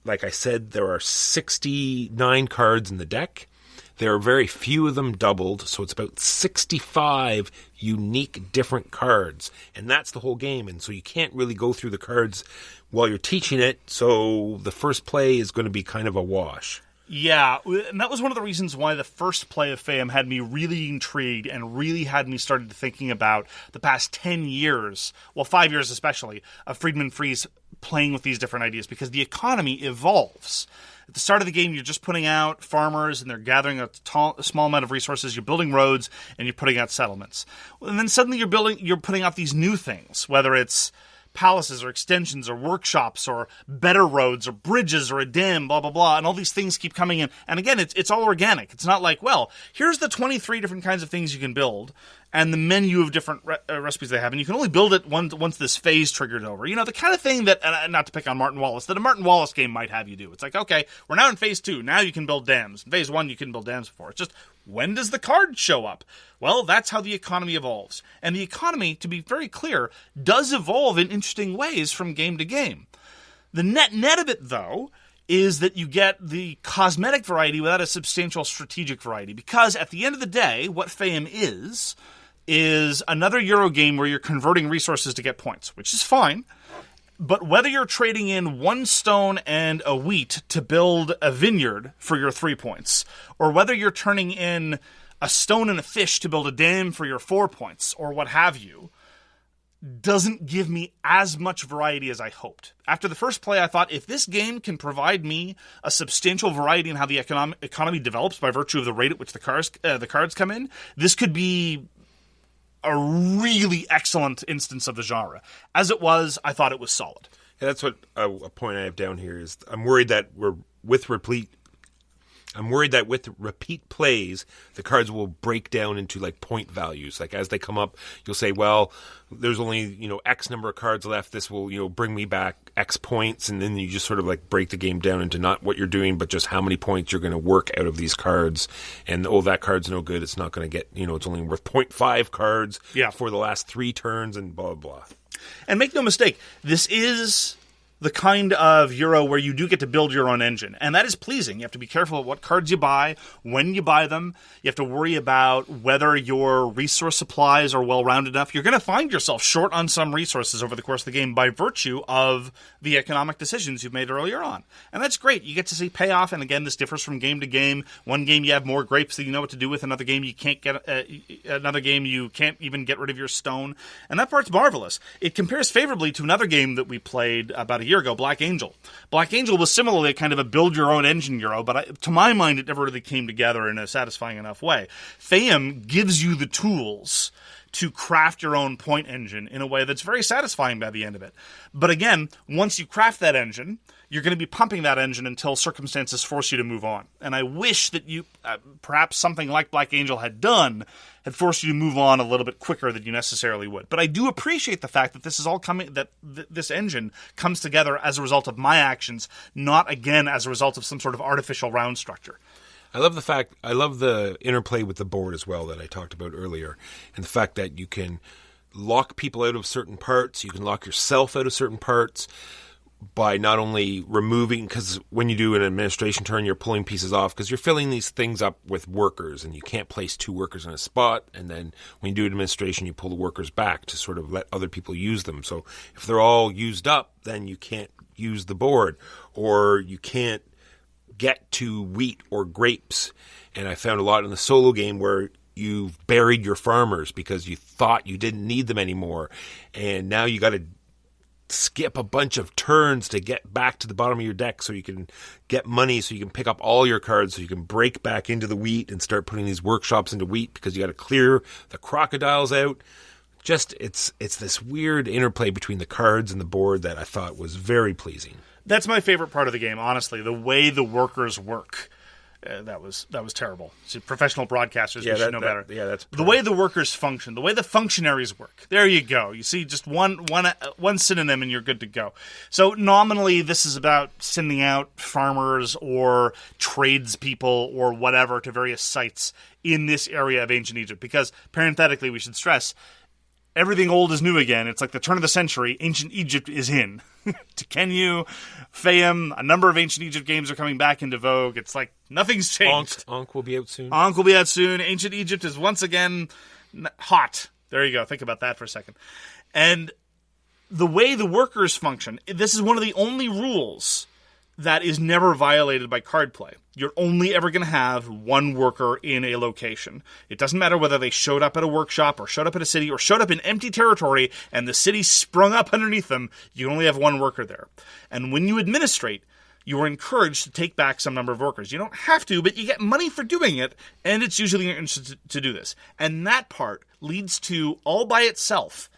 Speaker 1: like I said, there are 69 cards in the deck. There are very few of them doubled, so it's about 65 unique different cards, and that's the whole game. And so you can't really go through the cards while you're teaching it, so the first play is going to be kind of a wash.
Speaker 2: Yeah, and that was one of the reasons why the first play of Faiyum had me really intrigued and really had me started thinking about the past 10 years, well, 5 years especially, of Friedman Freeze playing with these different ideas, because the economy evolves. At the start of the game, you're just putting out farmers, and they're gathering a small amount of resources. You're building roads, and you're putting out settlements. And then suddenly you're putting out these new things, whether it's palaces or extensions or workshops or better roads or bridges or a dam, blah, blah, blah. And all these things keep coming in. And again, it's all organic. It's not like, well, here's the 23 different kinds of things you can build and the menu of different recipes they have. And you can only build it once this phase triggered over. You know, the kind of thing that, not to pick on Martin Wallace, that a Martin Wallace game might have you do. It's like, okay, we're now in phase 2. Now you can build dams. In phase 1, you couldn't build dams before. It's just, when does the card show up? Well, that's how the economy evolves. And the economy, to be very clear, does evolve in interesting ways from game to game. The net of it, though, is that you get the cosmetic variety without a substantial strategic variety. Because at the end of the day, what Faiyum is another Euro game where you're converting resources to get points, which is fine. But whether you're trading in 1 stone and a wheat to build a vineyard for your 3 points, or whether you're turning in a stone and a fish to build a dam for your 4 points, or what have you, doesn't give me as much variety as I hoped. After the first play, I thought, if this game can provide me a substantial variety in how the economy develops by virtue of the rate at which the cards come in, this could be a really excellent instance of the genre. As it was, I thought it was solid.
Speaker 1: Yeah, that's what a point I have down here is I'm worried that with repeat plays, the cards will break down into like point values. Like as they come up, you'll say, well, there's only, X number of cards left. This will, bring me back X points. And then you just sort of like break the game down into not what you're doing, but just how many points you're going to work out of these cards. And, that card's no good. It's not going to get, it's only worth 0.5 cards for the last 3 turns and blah, blah, blah.
Speaker 2: And make no mistake, this is the kind of Euro where you do get to build your own engine. And that is pleasing. You have to be careful of what cards you buy, when you buy them. You have to worry about whether your resource supplies are well-rounded enough. You're going to find yourself short on some resources over the course of the game by virtue of the economic decisions you've made earlier on. And that's great. You get to see payoff. And again, this differs from game to game. One game you have more grapes that you know what to do with. Another game you can't get. Another game you can't even get rid of your stone. And that part's marvelous. It compares favorably to another game that we played about a year ago, Black Angel. Black Angel was similarly kind of a build-your-own-engine Euro, but to my mind, it never really came together in a satisfying enough way. Faiyum gives you the tools to craft your own point engine in a way that's very satisfying by the end of it. But again, once you craft that engine, you're going to be pumping that engine until circumstances force you to move on. And I wish that you, perhaps something like Black Angel had forced you to move on a little bit quicker than you necessarily would. But I do appreciate the fact that this is all coming, that this engine comes together as a result of my actions, not again as a result of some sort of artificial round structure.
Speaker 1: I love the interplay with the board as well that I talked about earlier, and the fact that you can lock people out of certain parts, you can lock yourself out of certain parts by not only removing, because when you do an administration turn, you're pulling pieces off because you're filling these things up with workers, and you can't place 2 workers in a spot, and then when you do administration, you pull the workers back to sort of let other people use them. So if they're all used up, then you can't use the board, or you can't get to wheat or grapes. And I found a lot in the solo game where you've buried your farmers because you thought you didn't need them anymore, and now you got to skip a bunch of turns to get back to the bottom of your deck so you can get money, so you can pick up all your cards, so you can break back into the wheat and start putting these workshops into wheat because you got to clear the crocodiles out. Just it's this weird interplay between the cards and the board that I thought was very pleasing.
Speaker 2: That's my favorite part of the game, honestly. The way the workers work. That was terrible. See, professional broadcasters should know better.
Speaker 1: That's
Speaker 2: the way the workers function, the way the functionaries work. There you go. You see just one synonym and you're good to go. So nominally, this is about sending out farmers or tradespeople or whatever to various sites in this area of ancient Egypt. Because parenthetically, we should stress, everything old is new again. It's like the turn of the century. Ancient Egypt is in. Tekenu, Faiyum, a number of Ancient Egypt games are coming back into vogue. It's like nothing's changed.
Speaker 1: Ankh will be out soon.
Speaker 2: Ankh will be out soon. Ancient Egypt is once again hot. There you go. Think about that for a second. And the way the workers function, this is one of the only rules that is never violated by card play. You're only ever going to have one worker in a location. It doesn't matter whether they showed up at a workshop or showed up at a city or showed up in empty territory and the city sprung up underneath them. You only have one worker there. And when you administrate, you are encouraged to take back some number of workers. You don't have to, but you get money for doing it, and it's usually your interest to do this. And that part leads to, all by itself,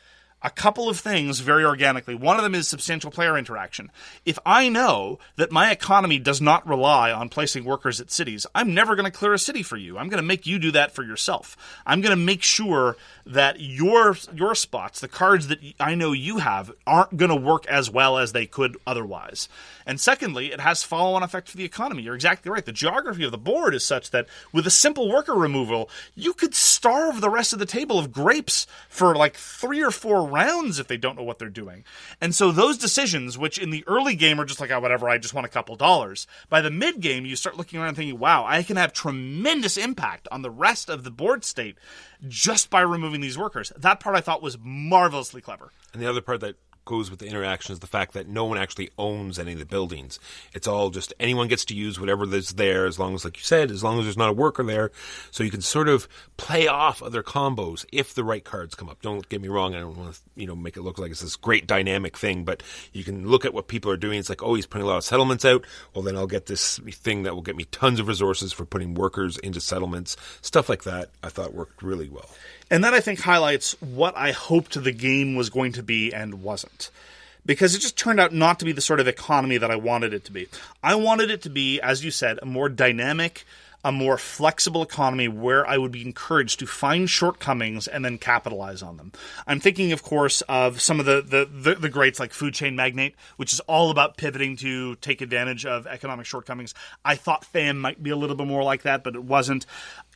Speaker 2: a couple of things very organically. One of them is substantial player interaction. If I know that my economy does not rely on placing workers at cities, I'm never going to clear a city for you. I'm going to make you do that for yourself. I'm going to make sure that your spots, the cards that I know you have, aren't going to work as well as they could otherwise. And secondly, it has follow-on effect for the economy. You're exactly right. The geography of the board is such that with a simple worker removal, you could starve the rest of the table of grapes for like 3 or 4 rounds if they don't know what they're doing. And so those decisions, which in the early game are just like, oh, whatever, I just want a couple dollars. By the mid-game, you start looking around and thinking, wow, I can have tremendous impact on the rest of the board state just by removing these workers. That part I thought was marvelously clever.
Speaker 1: And the other part that goes with the interaction is the fact that no one actually owns any of the buildings. It's all just anyone gets to use whatever is there, as long as, like you said, as long as there's not a worker there. So you can sort of play off other combos if the right cards come up. Don't get me wrong, I don't want to make it look like it's this great dynamic thing, but you can look at what people are doing. It's like, oh, he's putting a lot of settlements out. Well, then I'll get this thing that will get me tons of resources for putting workers into settlements. Stuff like that I thought worked really well.
Speaker 2: And that, I think, highlights what I hoped the game was going to be and wasn't. Because it just turned out not to be the sort of economy that I wanted it to be. I wanted it to be, as you said, a more dynamic, a more flexible economy where I would be encouraged to find shortcomings and then capitalize on them. I'm thinking, of course, of some of the greats like Food Chain Magnate, which is all about pivoting to take advantage of economic shortcomings. I thought Faiyum might be a little bit more like that, but it wasn't.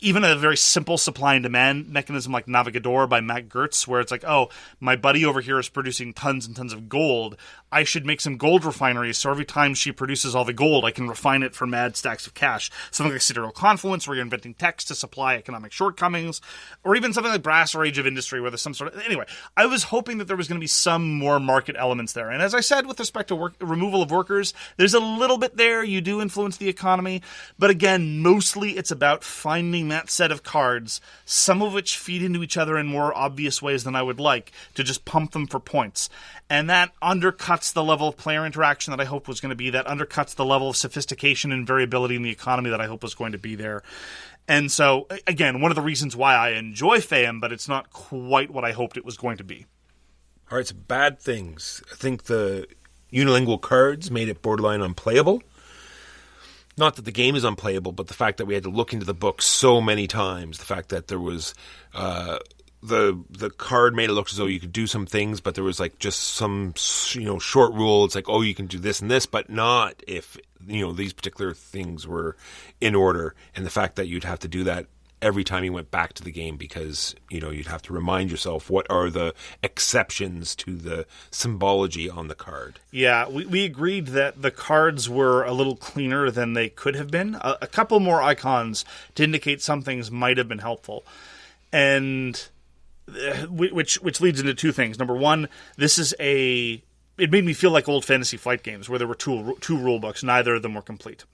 Speaker 2: Even a very simple supply and demand mechanism like Navigador by Matt Gerdts, where it's like, oh, my buddy over here is producing tons and tons of gold. I should make some gold refineries, so every time she produces all the gold, I can refine it for mad stacks of cash. Something like Sidereal Confluence, where you're inventing text to supply economic shortcomings, or even something like Brass or Age of Industry, where there's some sort of... Anyway, I was hoping that there was going to be some more market elements there. And as I said, with respect to removal of workers, there's a little bit there. You do influence the economy. But again, mostly it's about finding that set of cards, some of which feed into each other in more obvious ways than I would like, to just pump them for points. And that undercuts the level of player interaction that I hoped was going to be. That undercuts the level of sophistication and variability in the economy that I hope was going to be there. And so, again, one of the reasons why I enjoy Faiyum, but it's not quite what I hoped it was going to be.
Speaker 1: All right, so bad things. I think the unilingual cards made it borderline unplayable. Not that the game is unplayable, but the fact that we had to look into the book so many times, the fact that there was the card made it look as though you could do some things, but there was like just some short rule. It's like, oh, you can do this and this, but not if these particular things were in order. And the fact that you'd have to do that every time you went back to the game, because you'd have to remind yourself what are the exceptions to the symbology on the card.
Speaker 2: Yeah, we agreed that the cards were a little cleaner than they could have been. A couple more icons to indicate some things might have been helpful, and which leads into two things. Number one, it made me feel like old Fantasy Flight games where there were two rule books. Neither of them were complete,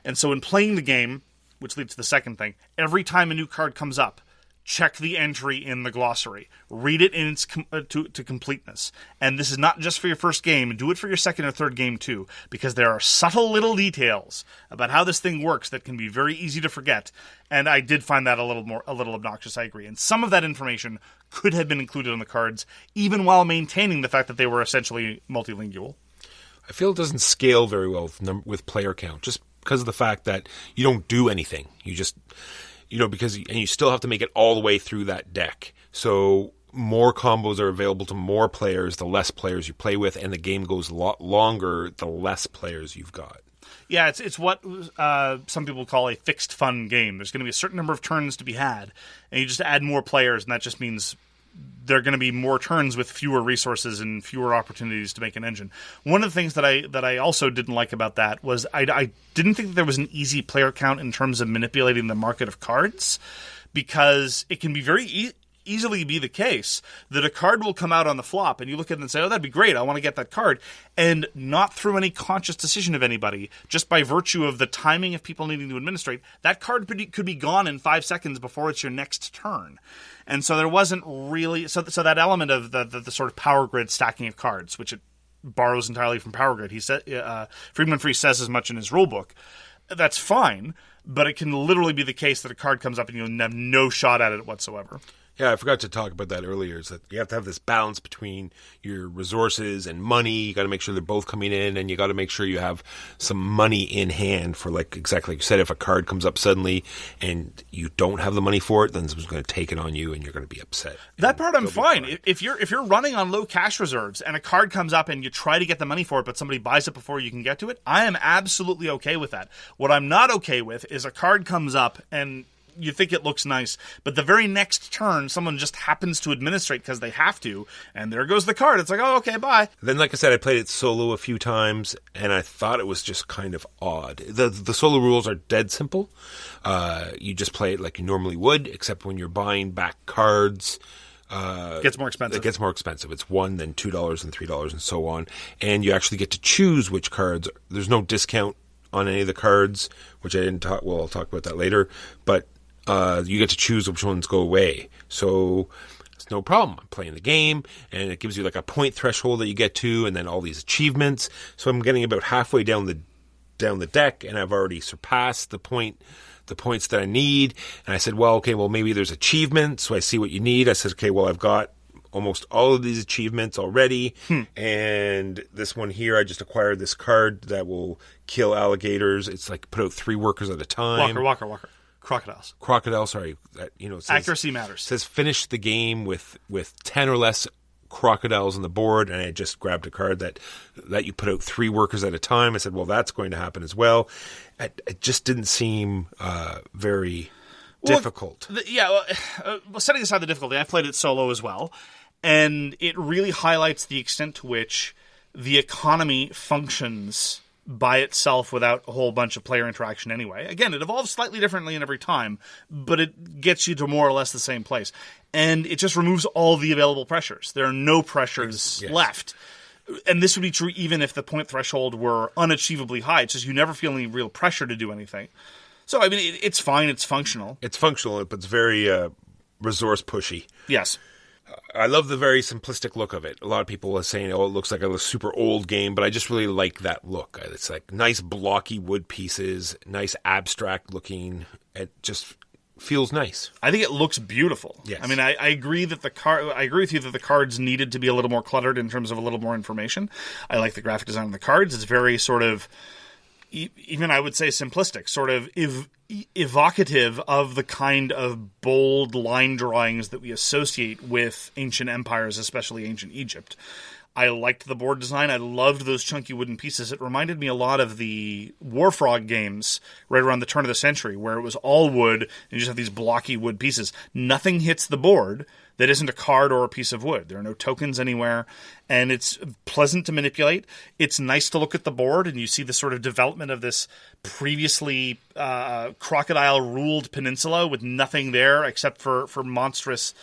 Speaker 2: and so in playing the game, which leads to the second thing, every time a new card comes up, check the entry in the glossary. Read it in its to completeness. And this is not just for your first game. Do it for your second or third game too, because there are subtle little details about how this thing works that can be very easy to forget. And I did find that a little obnoxious, I agree. And some of that information could have been included on the cards, even while maintaining the fact that they were essentially multilingual.
Speaker 1: I feel it doesn't scale very well with player count, just because of the fact that you don't do anything. You just, and you still have to make it all the way through that deck. So more combos are available to more players, the less players you play with, and the game goes a lot longer the less players you've got.
Speaker 2: Yeah, it's what some people call a fixed fun game. There's going to be a certain number of turns to be had, and you just add more players, and that just means there are going to be more turns with fewer resources and fewer opportunities to make an engine. One of the things that I also didn't like about that was I didn't think that there was an easy player count in terms of manipulating the market of cards, because it can be very easily be the case that a card will come out on the flop and you look at it and say, oh, that'd be great, I want to get that card, and not through any conscious decision of anybody, just by virtue of the timing of people needing to administrate, that card could be gone in 5 seconds before it's your next turn. And so there wasn't really... So that element of the sort of power grid stacking of cards, which it borrows entirely from Power Grid, he said, Friedman Free says as much in his rulebook, that's fine, but it can literally be the case that a card comes up and you'll have no shot at it whatsoever.
Speaker 1: Yeah, I forgot to talk about that earlier, is that you have to have this balance between your resources and money. You got to make sure they're both coming in, and you got to make sure you have some money in hand for, like, exactly like you said, if a card comes up suddenly and you don't have the money for it, then someone's going to take it on you and you're going to be upset.
Speaker 2: That part I'm fine. If you're running on low cash reserves and a card comes up and you try to get the money for it, but somebody buys it before you can get to it, I am absolutely okay with that. What I'm not okay with is a card comes up and you think it looks nice, but the very next turn, someone just happens to administrate because they have to, and there goes the card. It's like, oh, okay, bye.
Speaker 1: Then, like I said, I played it solo a few times, and I thought it was just kind of odd. The solo rules are dead simple. You just play it like you normally would, except when you're buying back cards...
Speaker 2: It gets more expensive.
Speaker 1: It gets more expensive. It's $1, then $2, and $3, and so on. And you actually get to choose which cards. There's no discount on any of the cards, which I didn't talk... Well, I'll talk about that later, but... you get to choose which ones go away. So it's no problem. I'm playing the game, and it gives you like a point threshold that you get to, and then all these achievements. So I'm getting about halfway down the deck, and I've already surpassed the points that I need. And I said, well, okay, well, maybe there's achievements. So I see what you need. I said, okay, well, I've got almost all of these achievements already. And this one here, I just acquired this card that will kill alligators. It's like put out 3 workers at a time.
Speaker 2: Walker.
Speaker 1: Crocodile, sorry. It says,
Speaker 2: accuracy matters.
Speaker 1: It says finish the game with 10 or less crocodiles on the board, and I just grabbed a card that you put out 3 workers at a time. I said, well, that's going to happen as well. It just didn't seem very difficult.
Speaker 2: Setting aside the difficulty, I played it solo as well, and it really highlights the extent to which the economy functions by itself without a whole bunch of player interaction anyway. Again, it evolves slightly differently in every time, but it gets you to more or less the same place. And it just removes all the available pressures. There are no pressures left. And this would be true even if the point threshold were unachievably high. It's just you never feel any real pressure to do anything. So, I mean, it's fine. It's functional.
Speaker 1: It's functional, but it's very resource pushy.
Speaker 2: Yes.
Speaker 1: I love the very simplistic look of it. A lot of people are saying, oh, it looks like a super old game, but I just really like that look. It's like nice blocky wood pieces, nice abstract looking. It just feels nice.
Speaker 2: I think it looks beautiful.
Speaker 1: Yes.
Speaker 2: I mean, I agree that I agree with you that the cards needed to be a little more cluttered in terms of a little more information. I like the graphic design of the cards. It's very sort of, even I would say simplistic, sort of evocative of the kind of bold line drawings that we associate with ancient empires, especially ancient Egypt. I liked the board design. I loved those chunky wooden pieces. It reminded me a lot of the Warfrog games right around the turn of the century, where it was all wood and you just have these blocky wood pieces. Nothing hits the board that isn't a card or a piece of wood. There are no tokens anywhere, and it's pleasant to manipulate. It's nice to look at the board, and you see the sort of development of this previously crocodile-ruled peninsula with nothing there except for monstrous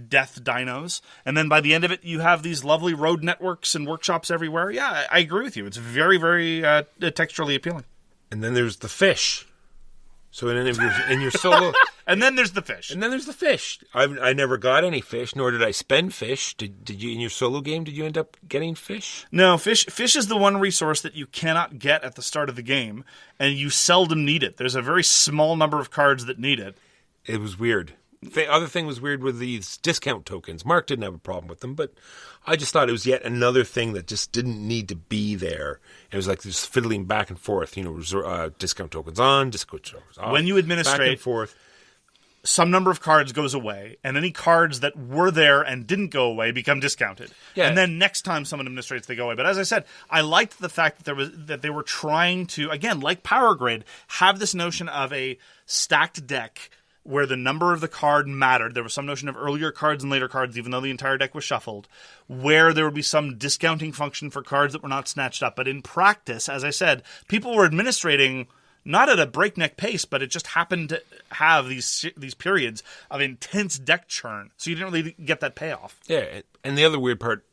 Speaker 2: death dinos. And then by the end of it, you have these lovely road networks and workshops everywhere. Yeah, I agree with you. It's very, very texturally appealing.
Speaker 1: And then there's the fish. So in your solo...
Speaker 2: And then there's the fish.
Speaker 1: And then there's the fish. I never got any fish, nor did I spend fish. Did you, in your solo game, did you end up getting fish?
Speaker 2: No, fish is the one resource that you cannot get at the start of the game, and you seldom need it. There's a very small number of cards that need it.
Speaker 1: It was weird. The other thing was weird with these discount tokens. Mark didn't have a problem with them, but I just thought it was yet another thing that just didn't need to be there. It was like just fiddling back and forth, discount tokens on, discount tokens off.
Speaker 2: When you administrate,
Speaker 1: back and forth.
Speaker 2: Some number of cards goes away, and any cards that were there and didn't go away become discounted. Yeah. And then next time someone administrates, they go away. But as I said, I liked the fact that they were trying to, again, like Power Grid, have this notion of a stacked deck where the number of the card mattered. There was some notion of earlier cards and later cards, even though the entire deck was shuffled, where there would be some discounting function for cards that were not snatched up. But in practice, as I said, people were administrating not at a breakneck pace, but it just happened to have these periods of intense deck churn. So you didn't really get that payoff.
Speaker 1: Yeah, and the other weird part,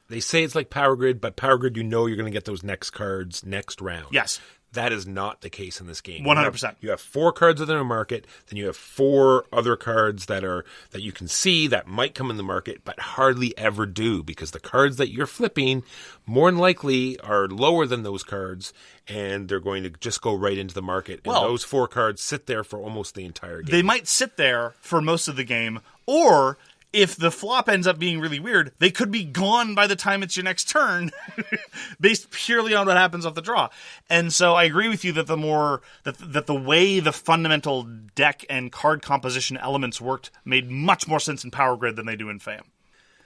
Speaker 1: they say it's like Power Grid, but Power Grid, you're going to get those next cards next round.
Speaker 2: Yes.
Speaker 1: That is not the case in this game.
Speaker 2: 100%.
Speaker 1: You have 4 cards within a market, then you have 4 other cards that you can see that might come in the market, but hardly ever do, because the cards that you're flipping more than likely are lower than those cards, and they're going to just go right into the market. And those 4 cards sit there for almost the entire game.
Speaker 2: They might sit there for most of the game, or if the flop ends up being really weird, they could be gone by the time it's your next turn, based purely on what happens off the draw. And so I agree with you that the way the fundamental deck and card composition elements worked made much more sense in Power Grid than they do in Faiyum.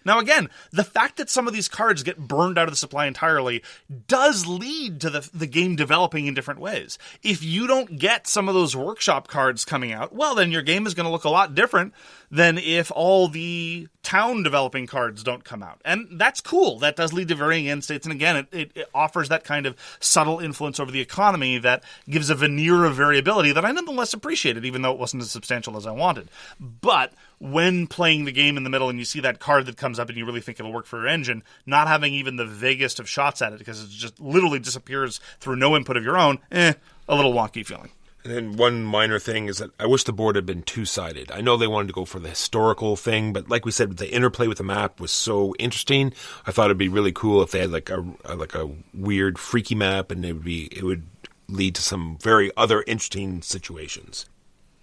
Speaker 2: Now, again, the fact that some of these cards get burned out of the supply entirely does lead to the game developing in different ways. If you don't get some of those workshop cards coming out, well, then your game is going to look a lot different than if all the town developing cards don't come out. And that's cool. That does lead to varying end states. And again, it offers that kind of subtle influence over the economy that gives a veneer of variability that I nonetheless appreciated, even though it wasn't as substantial as I wanted. But when playing the game in the middle and you see that card that comes up and you really think it'll work for your engine, not having even the vaguest of shots at it because it just literally disappears through no input of your own, a little wonky feeling.
Speaker 1: And then one minor thing is that I wish the board had been two-sided. I know they wanted to go for the historical thing, but like we said, the interplay with the map was so interesting. I thought it'd be really cool if they had like a weird, freaky map, and it would lead to some very other interesting situations.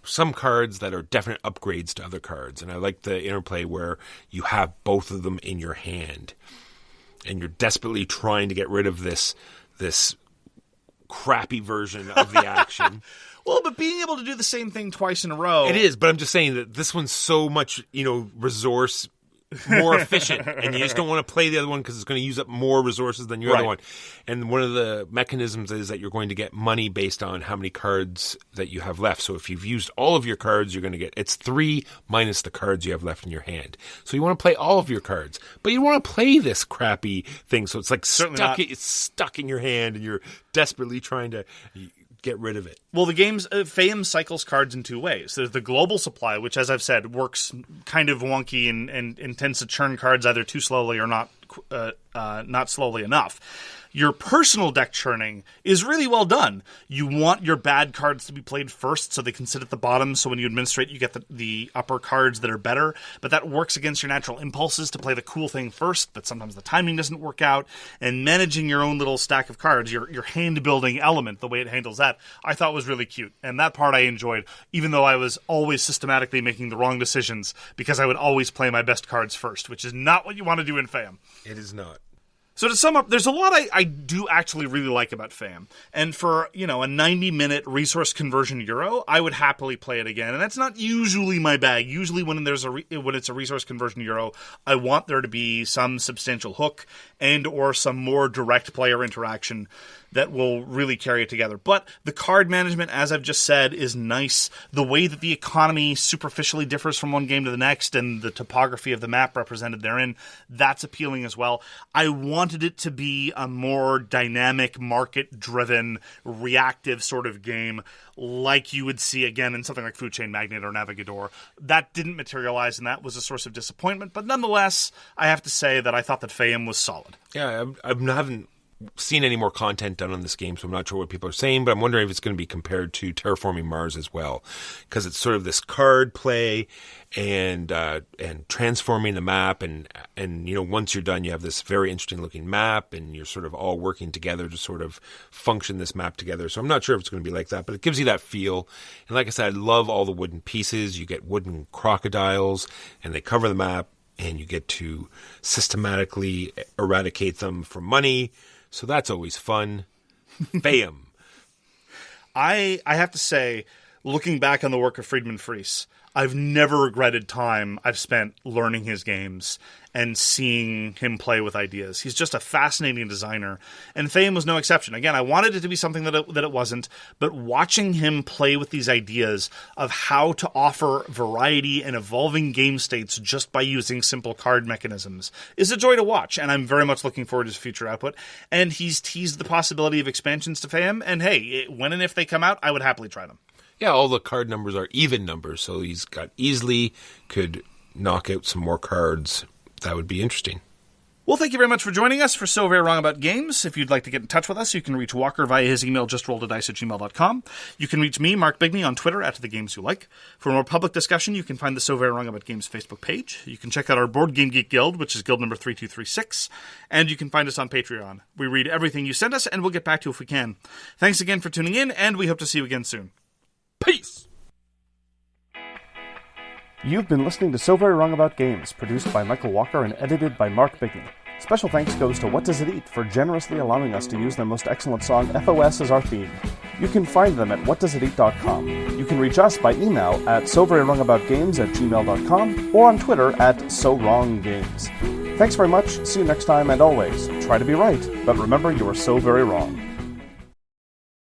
Speaker 1: Some cards that are definite upgrades to other cards, and I like the interplay where you have both of them in your hand, and you're desperately trying to get rid of this crappy version of the action.
Speaker 2: Well, but being able to do the same thing twice in a row...
Speaker 1: It is, but I'm just saying that this one's so much, resource more efficient, and you just don't want to play the other one because it's going to use up more resources than your other one. And one of the mechanisms is that you're going to get money based on how many cards that you have left. So if you've used all of your cards, you're going to get... It's 3 minus the cards you have left in your hand. So you want to play all of your cards, but you want to play this crappy thing. So it's like it's stuck in your hand, and you're desperately trying to get rid of it.
Speaker 2: Well, the game's Faiyum cycles cards in 2 ways. There's the global supply, which, as I've said, works kind of wonky and tends to churn cards either too slowly or not slowly enough. Your personal deck churning is really well done. You want your bad cards to be played first so they can sit at the bottom, so when you administrate you get the upper cards that are better, but that works against your natural impulses to play the cool thing first, but sometimes the timing doesn't work out, and managing your own little stack of cards, your hand-building element, the way it handles that, I thought was really cute, and that part I enjoyed, even though I was always systematically making the wrong decisions, because I would always play my best cards first, which is not what you want to do in Faiyum.
Speaker 1: It is not.
Speaker 2: So to sum up, there's a lot I do actually really like about Faiyum. And for, a 90-minute resource conversion Euro, I would happily play it again. And that's not usually my bag. Usually when it's a resource conversion Euro, I want there to be some substantial hook and or some more direct player interaction that will really carry it together. But the card management, as I've just said, is nice. The way that the economy superficially differs from one game to the next and the topography of the map represented therein, that's appealing as well. I wanted it to be a more dynamic, market-driven, reactive sort of game like you would see again in something like Food Chain Magnate or Navigador. That didn't materialize, and that was a source of disappointment. But nonetheless, I have to say that I thought that Faiyum was solid.
Speaker 1: Yeah, I haven't seen any more content done on this game, so I'm not sure what people are saying, but I'm wondering if it's going to be compared to Terraforming Mars as well, because it's sort of this card play and transforming the map, and once you're done, you have this very interesting looking map, and you're sort of all working together to sort of function this map together. So I'm not sure if it's going to be like that, but it gives you that feel. And like I said, I love all the wooden pieces. You get wooden crocodiles, and they cover the map, and you get to systematically eradicate them for money. So that's always fun. Faiyum.
Speaker 2: I have to say, looking back on the work of Friedman Fries, I've never regretted time I've spent learning his games and seeing him play with ideas. He's just a fascinating designer, and Faiyum was no exception. Again, I wanted it to be something that it wasn't, but watching him play with these ideas of how to offer variety and evolving game states just by using simple card mechanisms is a joy to watch, and I'm very much looking forward to his future output. And he's teased the possibility of expansions to Faiyum, and hey, when and if they come out, I would happily try them.
Speaker 1: Yeah, all the card numbers are even numbers, so he's got easily could knock out some more cards. That would be interesting.
Speaker 2: Well, thank you very much for joining us for So Very Wrong About Games. If you'd like to get in touch with us, you can reach Walker via his email, justrolledadice@gmail.com. You can reach me, Mark Bigney, on Twitter, @TheGamesYouLike. For more public discussion, you can find the So Very Wrong About Games Facebook page. You can check out our Board Game Geek Guild, which is guild number 3236. And you can find us on Patreon. We read everything you send us, and we'll get back to you if we can. Thanks again for tuning in, and we hope to see you again soon. Peace!
Speaker 3: You've been listening to So Very Wrong About Games, produced by Michael Walker and edited by Mark Bigney. Special thanks goes to What Does It Eat for generously allowing us to use their most excellent song, FOS, as our theme. You can find them at whatdoesiteat.com. You can reach us by email at soverywrongaboutgames@gmail.com or on Twitter @SoWrongGames. Thanks very much, see you next time, and always, try to be right, but remember you are so very wrong.